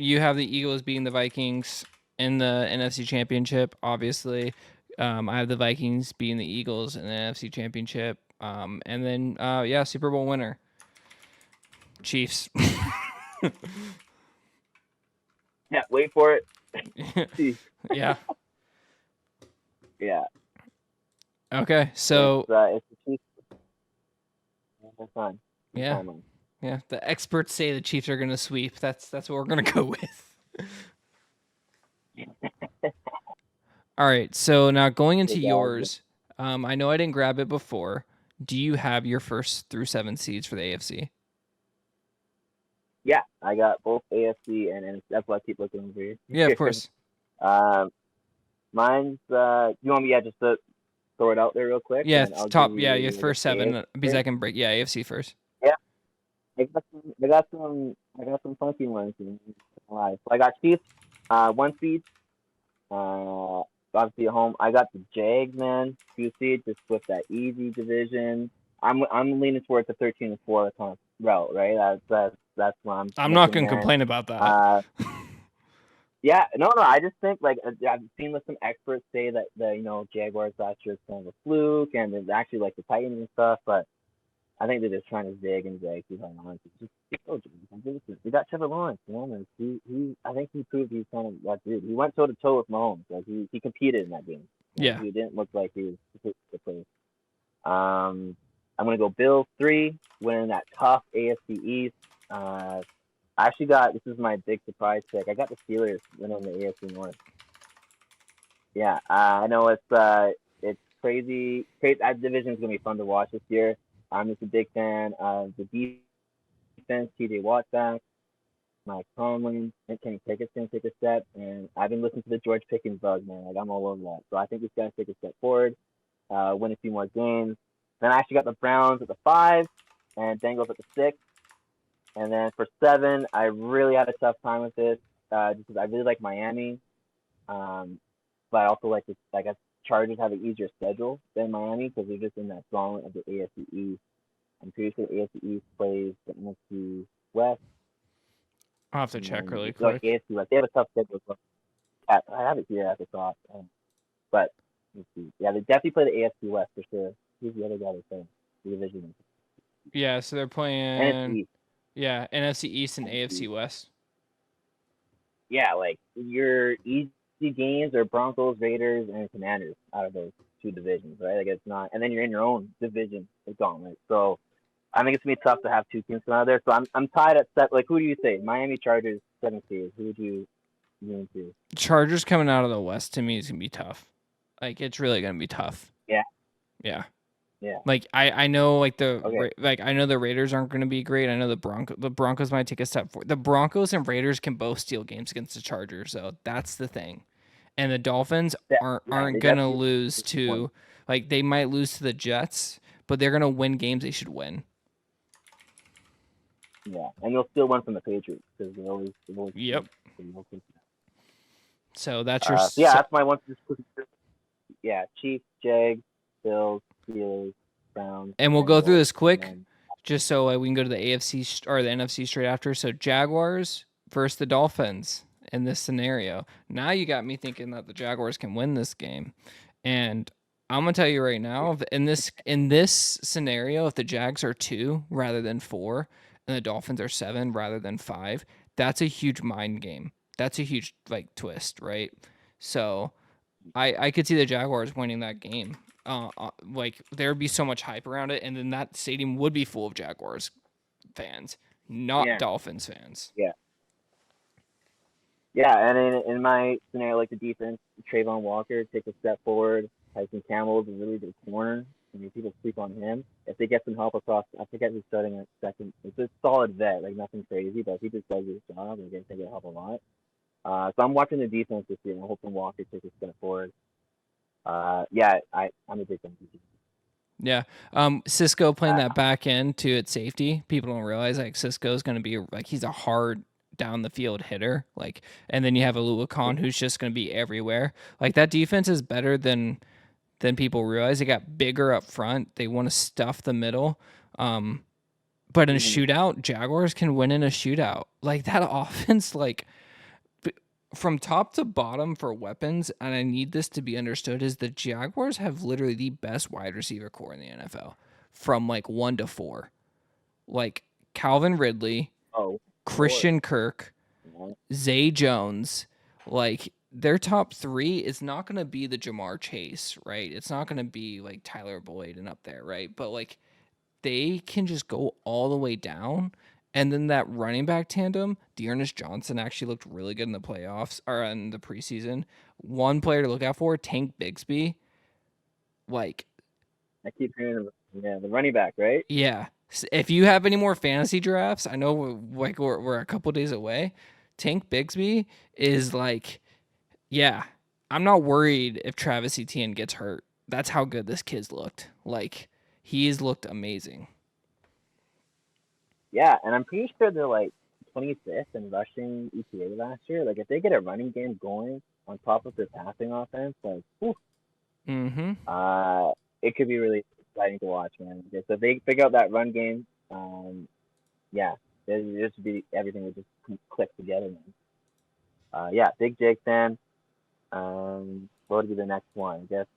you have the Eagles beating the Vikings in the NFC Championship, obviously. I have the Vikings beating the Eagles in the NFC Championship. And then, Super Bowl winner. Chiefs. Yeah, wait for it. Yeah. Yeah. Okay, so it's the Chiefs. That's fine. yeah, the experts say the Chiefs are going to sweep. That's what we're going to go with. All right, so now going into yours, I know I didn't grab it before. Do you have your first through 7 seeds for the AFC? Yeah, I got both AFC and NFC. That's why I keep looking over here. Yeah, of course. Mine's. You want me just to throw it out there real quick? Yeah, and I'll top. give Yeah, you your first 7 AFC because I can break. Yeah, AFC first. Yeah, I got some funky ones. So I got Chiefs, 1 seed. Obviously at home. I got the Jags, man, 2 seed, just with that easy division. I'm leaning towards the 13-4 kind of route, right? That's what I'm not gonna complain about that. Yeah, no. I just think I've seen some experts say that the Jaguars last year was kind of a fluke, and it's actually like the Titans and stuff, but I think they're just trying to zig and zag too hard on. We got Trevor Lawrence, man. I think he proved he's kind of that dude. He went toe to toe with Mahomes. Like he competed in that game. Yeah. He didn't look like he was the place. I'm gonna go Bills 3, winning that tough AFC East. I actually this is my big surprise pick. I got the Steelers winning the AFC North. Yeah, I know it's crazy. That division is gonna be fun to watch this year. I'm just a big fan of the defense. T.J. Watt back, Mike Tomlin, and Kenny Pickett's gonna take a step. And I've been listening to the George Pickens buzz, man. Like I'm all over that. So I think this guy's take a step forward, win a few more games. Then I actually got the Browns at the 5, and Bengals at the 6. And then for 7, I really had a tough time with this, just because I really like Miami, but I also like this. I guess Chargers have an easier schedule than Miami because they're just in that gauntlet of the AFC East. I'm pretty sure AFC East plays the NFC West. I'll have to check really quick. AFC West, they have a tough schedule. I have it here at the top, but let's see. Yeah, they definitely play the AFC West for sure. Who's the other guy they're playing? The division. Yeah, so they're playing NFC East. Yeah, NFC East and AFC West. Yeah, like your easy games are Broncos, Raiders, and Commanders out of those 2 divisions, right? Like it's not, and then you're in your own division, the gauntlet. So I think it's gonna be tough to have 2 teams come out of there. So I'm tied at 7. Like, who do you say? Miami Chargers 7 seeds. Who would you lean to? Chargers coming out of the West to me is gonna be tough. Like it's really gonna be tough. Yeah. Yeah. Yeah. Like I know I know the Raiders aren't going to be great. I know the Broncos might take a step forward. The Broncos and Raiders can both steal games against the Chargers, so that's the thing. And the Dolphins aren't going to lose to they might lose to the Jets, but they're going to win games they should win. Yeah, and you'll still win from the Patriots because they always Yep. So that's your that's my one. Yeah, Chiefs, Jags, Bills, Steelers, Browns. And we'll go through this quick, just so we can go to the AFC or the NFC straight after. So Jaguars versus the Dolphins in this scenario. Now you got me thinking that the Jaguars can win this game, and I'm gonna tell you right now, in this scenario, if the Jags are 2 rather than 4, and the Dolphins are 7 rather than 5, that's a huge mind game. That's a huge twist, right? So I could see the Jaguars winning that game. There'd be so much hype around it, and then that stadium would be full of Jaguars fans, not Dolphins fans. Yeah. Yeah, and in my scenario, like the defense, Trayvon Walker takes a step forward. Tyson Campbell is a really good corner. I mean, people sleep on him. If they get some help across, I forget who's starting at second. It's a solid vet, nothing crazy, but if he just does his job, I think it'll help a lot. So I'm watching the defense this year, and I'm hoping Walker takes a step forward. I'm a big fan. Yeah. Cisco playing that back end to its safety. People don't realize Cisco's going to be he's a hard down the field hitter. And then you have Alua Khan who's just going to be everywhere. That defense is better than people realize. They got bigger up front. They want to stuff the middle. But in a shootout, Jaguars can win in a shootout. That offense, from top to bottom for weapons, and I need this to be understood, is the Jaguars have literally the best wide receiver core in the NFL from like 1 to 4. Like Calvin Ridley, Oh, Lord. Christian Kirk, Yeah. Zay Jones. Like their top 3 is not going to be the Jamar Chase, right? It's not going to be like Tyler Boyd and up there, right? But like they can just go all the way down. And then that running back tandem, Dearness Johnson actually looked really good in the playoffs or in the preseason. One player to look out for, Tank Bigsby. Like, I keep hearing of the running back, right? yeah. If you have any more fantasy drafts, I know we're a couple days away. Tank Bigsby is like, yeah, I'm not worried if Travis Etienne gets hurt. That's how good this kid's looked. Like, he's looked amazing. Yeah, and I'm pretty sure they're like 25th in rushing EPA last year. Like if they get a running game going on top of their passing offense, like whew, Mm-hmm. it could be really exciting to watch, man. Because if they figure out that run game, yeah, this would be everything would just click together, man. Yeah, big Jake fan. What would be the next one? I guess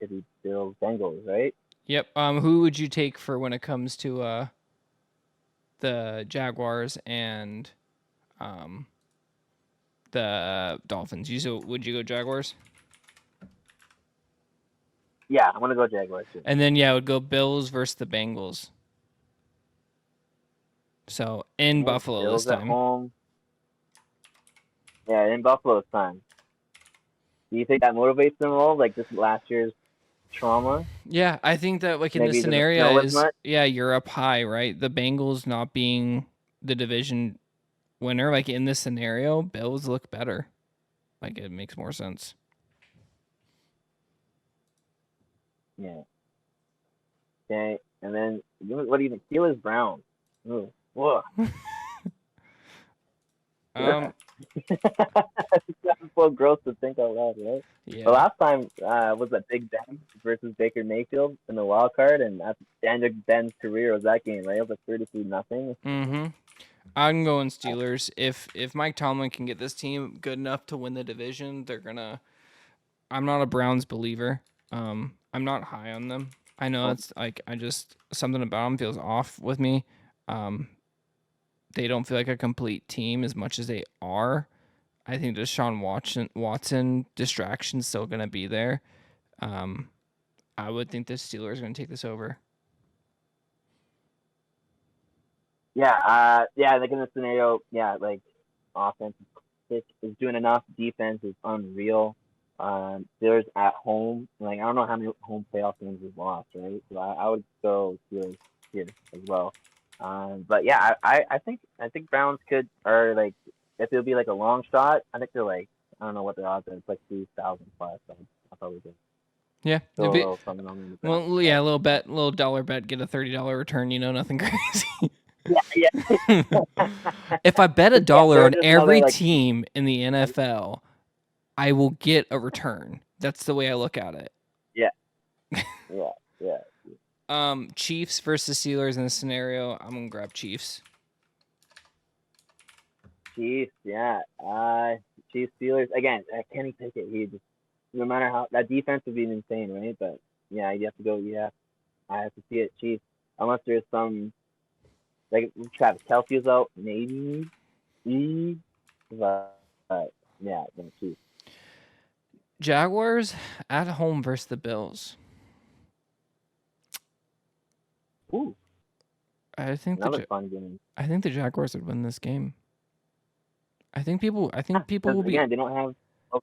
it'd be Bills Bengals, right? Yep. Who would you take for when it comes to the Jaguars and um the Dolphins? Would you go Jaguars? Yeah, I'm gonna go Jaguars too. And then yeah, it would go Bills versus the Bengals. So in Right, Buffalo this Bills at time. home. Yeah, in Buffalo this time. Do you think that motivates them all? Like this last year's trauma? Yeah, I think that like in Maybe this it doesn't scenario snow as is much? yeah, you're up high, right? The Bengals not being the division winner, like in this scenario, Bills look better. Like it makes more sense. Yeah. Okay. And then what do you think? Steelers Browns. Ooh. Whoa. That's so gross to think out loud, right? Yeah. The last time was that Big Ben versus Baker Mayfield in the wild card, and that's the end of Ben's career was that game, right? It was like 33-0. Mm-hmm. I'm going Steelers. If Mike Tomlin can get this team good enough to win the division, they're gonna. I'm not a Browns believer. I'm not high on them. I know it's like I just something about them feels off with me. They don't feel like a complete team as much as they are. I think Deshaun Watson distraction's still gonna be there. I would think the Steelers are gonna take this over. Yeah, like in this scenario, yeah, like offense is doing enough. Defense is unreal. Steelers at home, like I don't know how many home playoff games we've lost, right? So I would go Steelers here as well. But yeah, I think Browns could or like if it'll be like a long shot, I think they're like I don't know what their odds are. It's like 3,000 plus. So I'll probably go. Yeah, Throw a little something on the Browns. well, yeah, a little bet, little dollar bet, get a $30 return. You know, nothing crazy. Yeah. If I bet $1 on just every another, like, team in the NFL, I will get a return. That's the way I look at it. yeah. Chiefs versus Steelers in this scenario, I'm gonna grab Chiefs. Chiefs, yeah. Chiefs Steelers again. Kenny Pickett, he just no matter how that defense would be insane, right? But yeah, you have to go. Yeah, I have to see it Chiefs unless there's some like Travis Kelce's out, maybe. But yeah, then Chiefs. Jaguars at home versus the Bills. Ooh, I think another fun game. I think the Jaguars would win this game. I think people will be. Again, they don't have. Oh,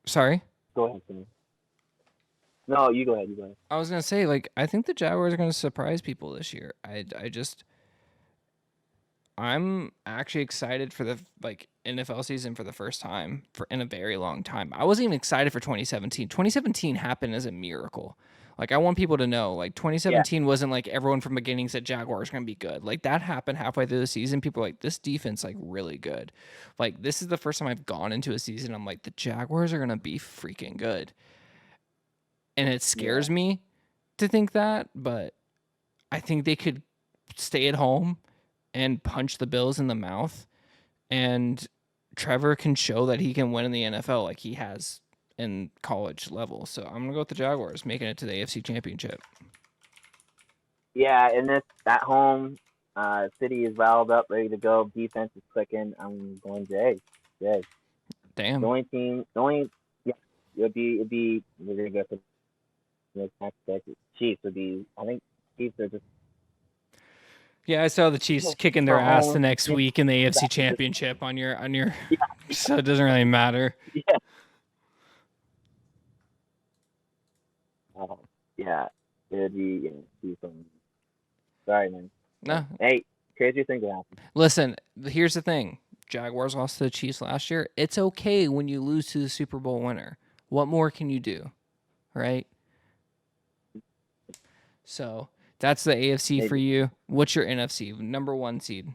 sorry. go ahead, Kenny. No, you go ahead. I was gonna say, like, I think the Jaguars are gonna surprise people this year. I'm actually excited for the NFL season for the first time in a very long time. I wasn't even excited for 2017. 2017 happened as a miracle. Like I want people to know, like 2017 wasn't like everyone from beginning said Jaguars are gonna be good. Like that happened halfway through the season. People were like, this defense like really good. Like this is the first time I've gone into a season. I'm like, the Jaguars are gonna be freaking good. And it scares me to think that, but I think they could stay at home and punch the Bills in the mouth. And Trevor can show that he can win in the NFL like he has in college level. So I'm gonna go with the Jaguars making it to the AFC Championship. Yeah, and this at home, city is riled up, ready to go. Defense is clicking. I'm going Jay. Jay. The Damn. only team, the only yeah, it'd be we're gonna go for the next pick. Chiefs would be. I think Chiefs are just Yeah, I saw the Chiefs kicking their ass the Mahomes. next week in the AFC Championship on your. So it doesn't really matter. Yeah. Yeah. It'd be Chiefs. Sorry, man. No, Hey, crazy thing to happen. listen. Here's the thing: Jaguars lost to the Chiefs last year. It's okay when you lose to the Super Bowl winner. What more can you do, right? So that's the AFC for Maybe. you. What's your NFC? Number 1 seed.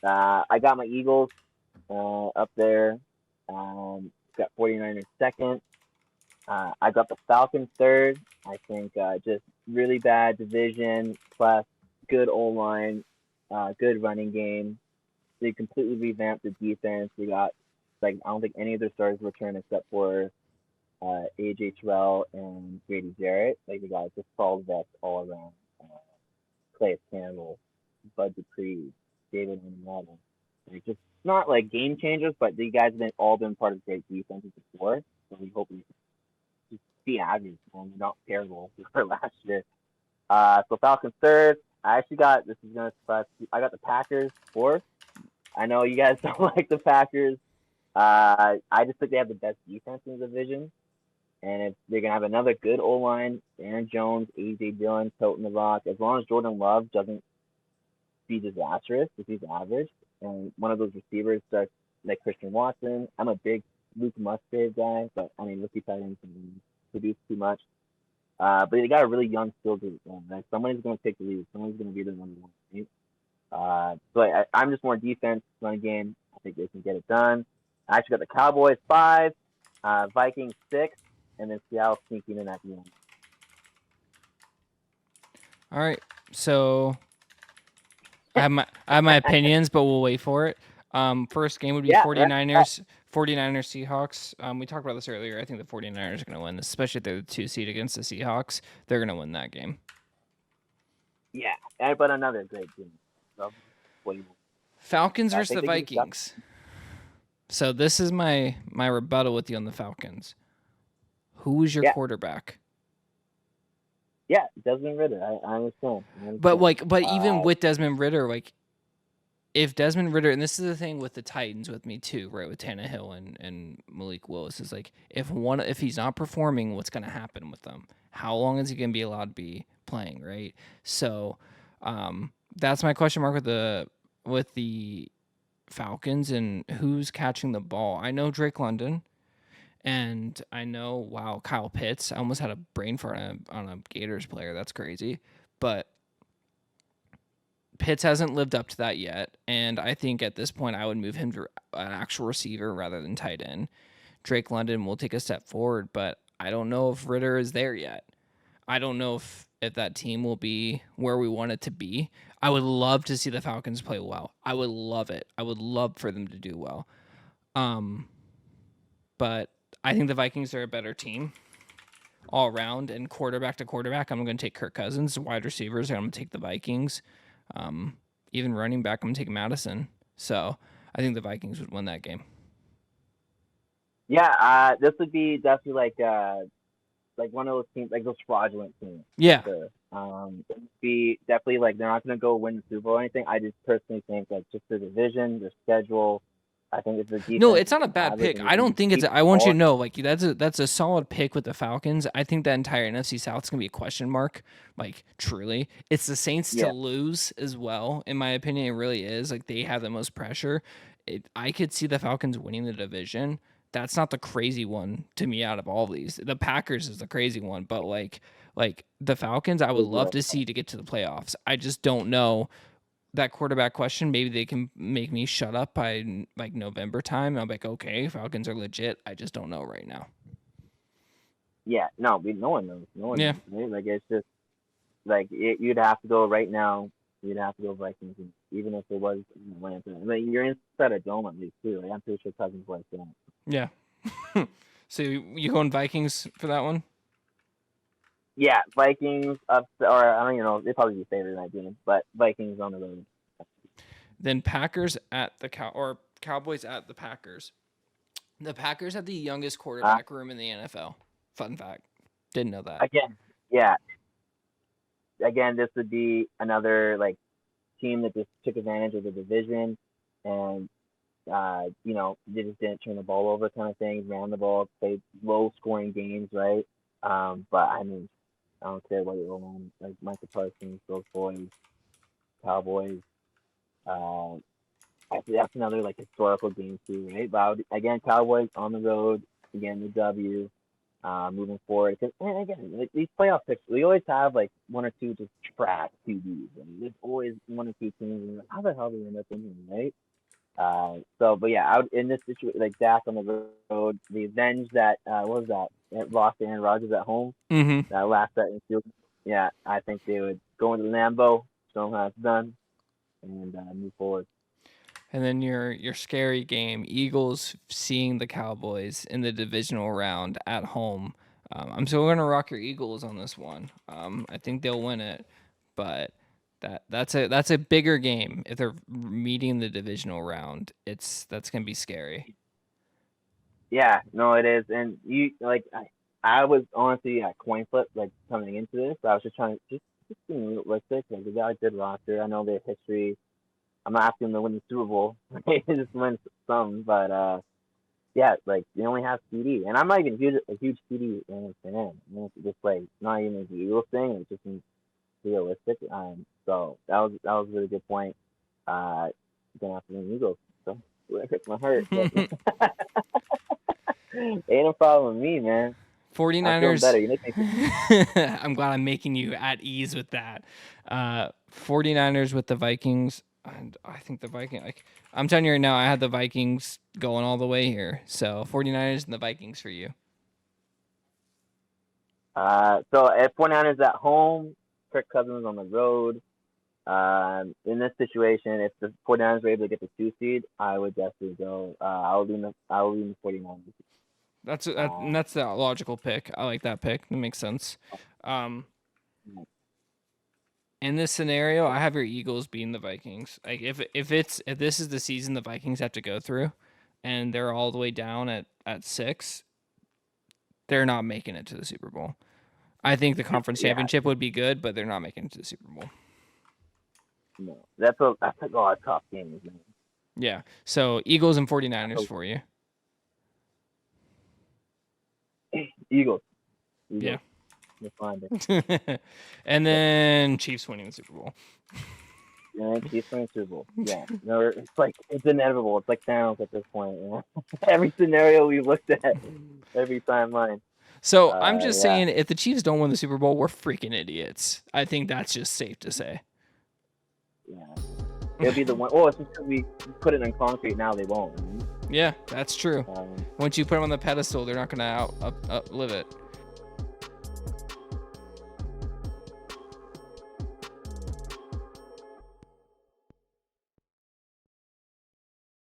I got my Eagles up there. Got 49ers second. I got the Falcons third. I think just really bad division plus good O line, good running game. They completely revamped the defense. We got like I don't think any of their starters returned except for AJ Terrell and Grady Jarrett. Like we got just solid vets all around. Clay Campbell, Bud Dupree, David Onyemata. Like just not like game changers, but these guys have all been part of great defenses before. So we hope we just be average and not terrible for last year. So Falcons third. I actually got this is gonna surprise you. I got the Packers fourth. I know you guys don't like the Packers. I just think they have the best defense in the division, and they're gonna have another good O line. Aaron Jones, AJ Dillon, toting the rock. As long as Jordan Love doesn't be disastrous, if he's average, and one of those receivers starts like Christian Watson. I'm a big Luke Musgrave guy, but I mean rookie tight ends can produce too much. But they got a really young skill group. Like somebody's going to take the lead. Someone's going to be the number one. Right? But I'm just more defense, run game. I think they can get it done. I actually got the Cowboys 5, Vikings 6, and then Seattle sneaking in at the end. All right. So I have my opinions, but we'll wait for it. First game would be Yeah, 49ers Seahawks. We talked about this earlier. I think the 49ers are going to win this, especially if they're the 2 seed against the Seahawks. They're going to win that game. yeah. But another great team. So, Falcons I versus think the they can stop. Vikings. So this is my rebuttal with you on the Falcons. Who is your Yeah, quarterback? yeah. Desmond Ritter. I understand. But even with Desmond Ritter, like if Desmond Ritter, and this is the thing with the Titans with me too, right? With Tannehill and Malik Willis is like if he's not performing, what's going to happen with them? How long is he going to be allowed to be playing, right? So that's my question mark with the Falcons and who's catching the ball. I know Drake London. And I know, Kyle Pitts. I almost had a brain fart on a Gators player. That's crazy. But Pitts hasn't lived up to that yet. And I think at this point, I would move him to an actual receiver rather than tight end. Drake London will take a step forward, but I don't know if Ritter is there yet. I don't know if that team will be where we want it to be. I would love to see the Falcons play well. I would love it. I would love for them to do well. But I think the Vikings are a better team all around, and quarterback to quarterback, I'm going to take Kirk Cousins. Wide receivers, I'm going to take the Vikings. Even running back, I'm going to take Madison. So I think the Vikings would win that game. Yeah, this would be definitely like one of those teams, like those fraudulent teams. Yeah. Sure. It would be definitely like they're not going to go win the Super Bowl or anything. I just personally think like just their division, their schedule. I think it's the defense. No, it's not a bad pick. I don't think it's. I want you to know, like that's a solid pick with the Falcons. I think that entire NFC South is gonna be a question mark. Like truly, it's the Saints to lose as well. In my opinion, it really is. Like they have the most pressure. I could see the Falcons winning the division. That's not the crazy one to me out of all of these. The Packers is the crazy one, but like the Falcons, I would love to see to get to the playoffs. I just don't know. That quarterback question, maybe they can make me shut up by like November time. I'm like, okay, Falcons are legit. I just don't know right now. Yeah, no one knows. No one Yeah. knows. Right? Like it's just like you'd have to go right now. you'd have to go Vikings, even if it was in Atlanta. I mean, you're inside a dome at least too. Like, I'm pretty sure Cousins like that. Yeah. So you going Vikings for that one? Yeah, Vikings up, or I don't even know. They'd probably be favored in that game, but Vikings on the road. Then Packers at the Cowboys at the Packers. The Packers have the youngest quarterback room in the NFL. Fun fact. Didn't know that. Again, yeah. Again, this would be another like team that just took advantage of the division, and they just didn't turn the ball over, kind of thing. Ran the ball, played low scoring games, right? But I mean, I don't care what you're on, like Michael Parsons, those boys, Cowboys. That's another like historical game too, right? But again, Cowboys on the road, again the W. Moving forward, because again, like, these playoff picks, we always have like one or two just trash QBs, and there's always one or two teams. And like, how the hell do we end up in here, right? But yeah, out in this situation, like Dak on the road, the avenge that what was that? It lost Aaron Rodgers at home. Mm-hmm. That last set in field. Yeah, I think they would go into Lambeau, show them how it's done, and move forward. And then your scary game, Eagles seeing the Cowboys in the divisional round at home. I'm still going to rock your Eagles on this one. I think they'll win it, but that's a bigger game if they're meeting the divisional round. That's going to be scary. Yeah, no, it is, and I was honestly at coin flip like coming into this. I was just trying to just being realistic. Like the guy did roster. I know their history. I'm not asking them to win the Super Bowl. Just win some, but yeah, like they only have CD, and I'm not even a huge CD fan. It's just like not even a Eagles thing. It's just realistic. So that was a really good point. Gonna have to win Eagles. So it hurts my heart. Ain't a problem with me, man. 49ers. Better. You know, I'm glad I'm making you at ease with that. 49ers with the Vikings. And I think the Vikings, I'm telling you right now, I had the Vikings going all the way here. So 49ers and the Vikings for you. So if 49ers at home, Kirk Cousins on the road. In this situation, if the 49ers were able to get the 2 seed, I would definitely go. I will lean the 49ers. That's the logical pick. I like that pick. That makes sense. In this scenario, I have your Eagles beating the Vikings. Like if this is the season the Vikings have to go through, and they're all the way down at 6, they're not making it to the Super Bowl. I think the conference championship would be good, but they're not making it to the Super Bowl. No, that's a lot of tough games, man. Yeah. So Eagles and 49ers for you. Eagles. Yeah. And then Chiefs winning the Super Bowl. Yeah, Chiefs winning the Super Bowl. Yeah. No, it's inevitable. It's like Thanos at this point. You know? Every scenario we looked at, every timeline. So I'm just saying, if the Chiefs don't win the Super Bowl, we're freaking idiots. I think that's just safe to say. Yeah. It'll be the one. Oh, it's just because we put it in concrete now. They won't. Yeah, that's true. Once you put them on the pedestal, they're not going to outlive it.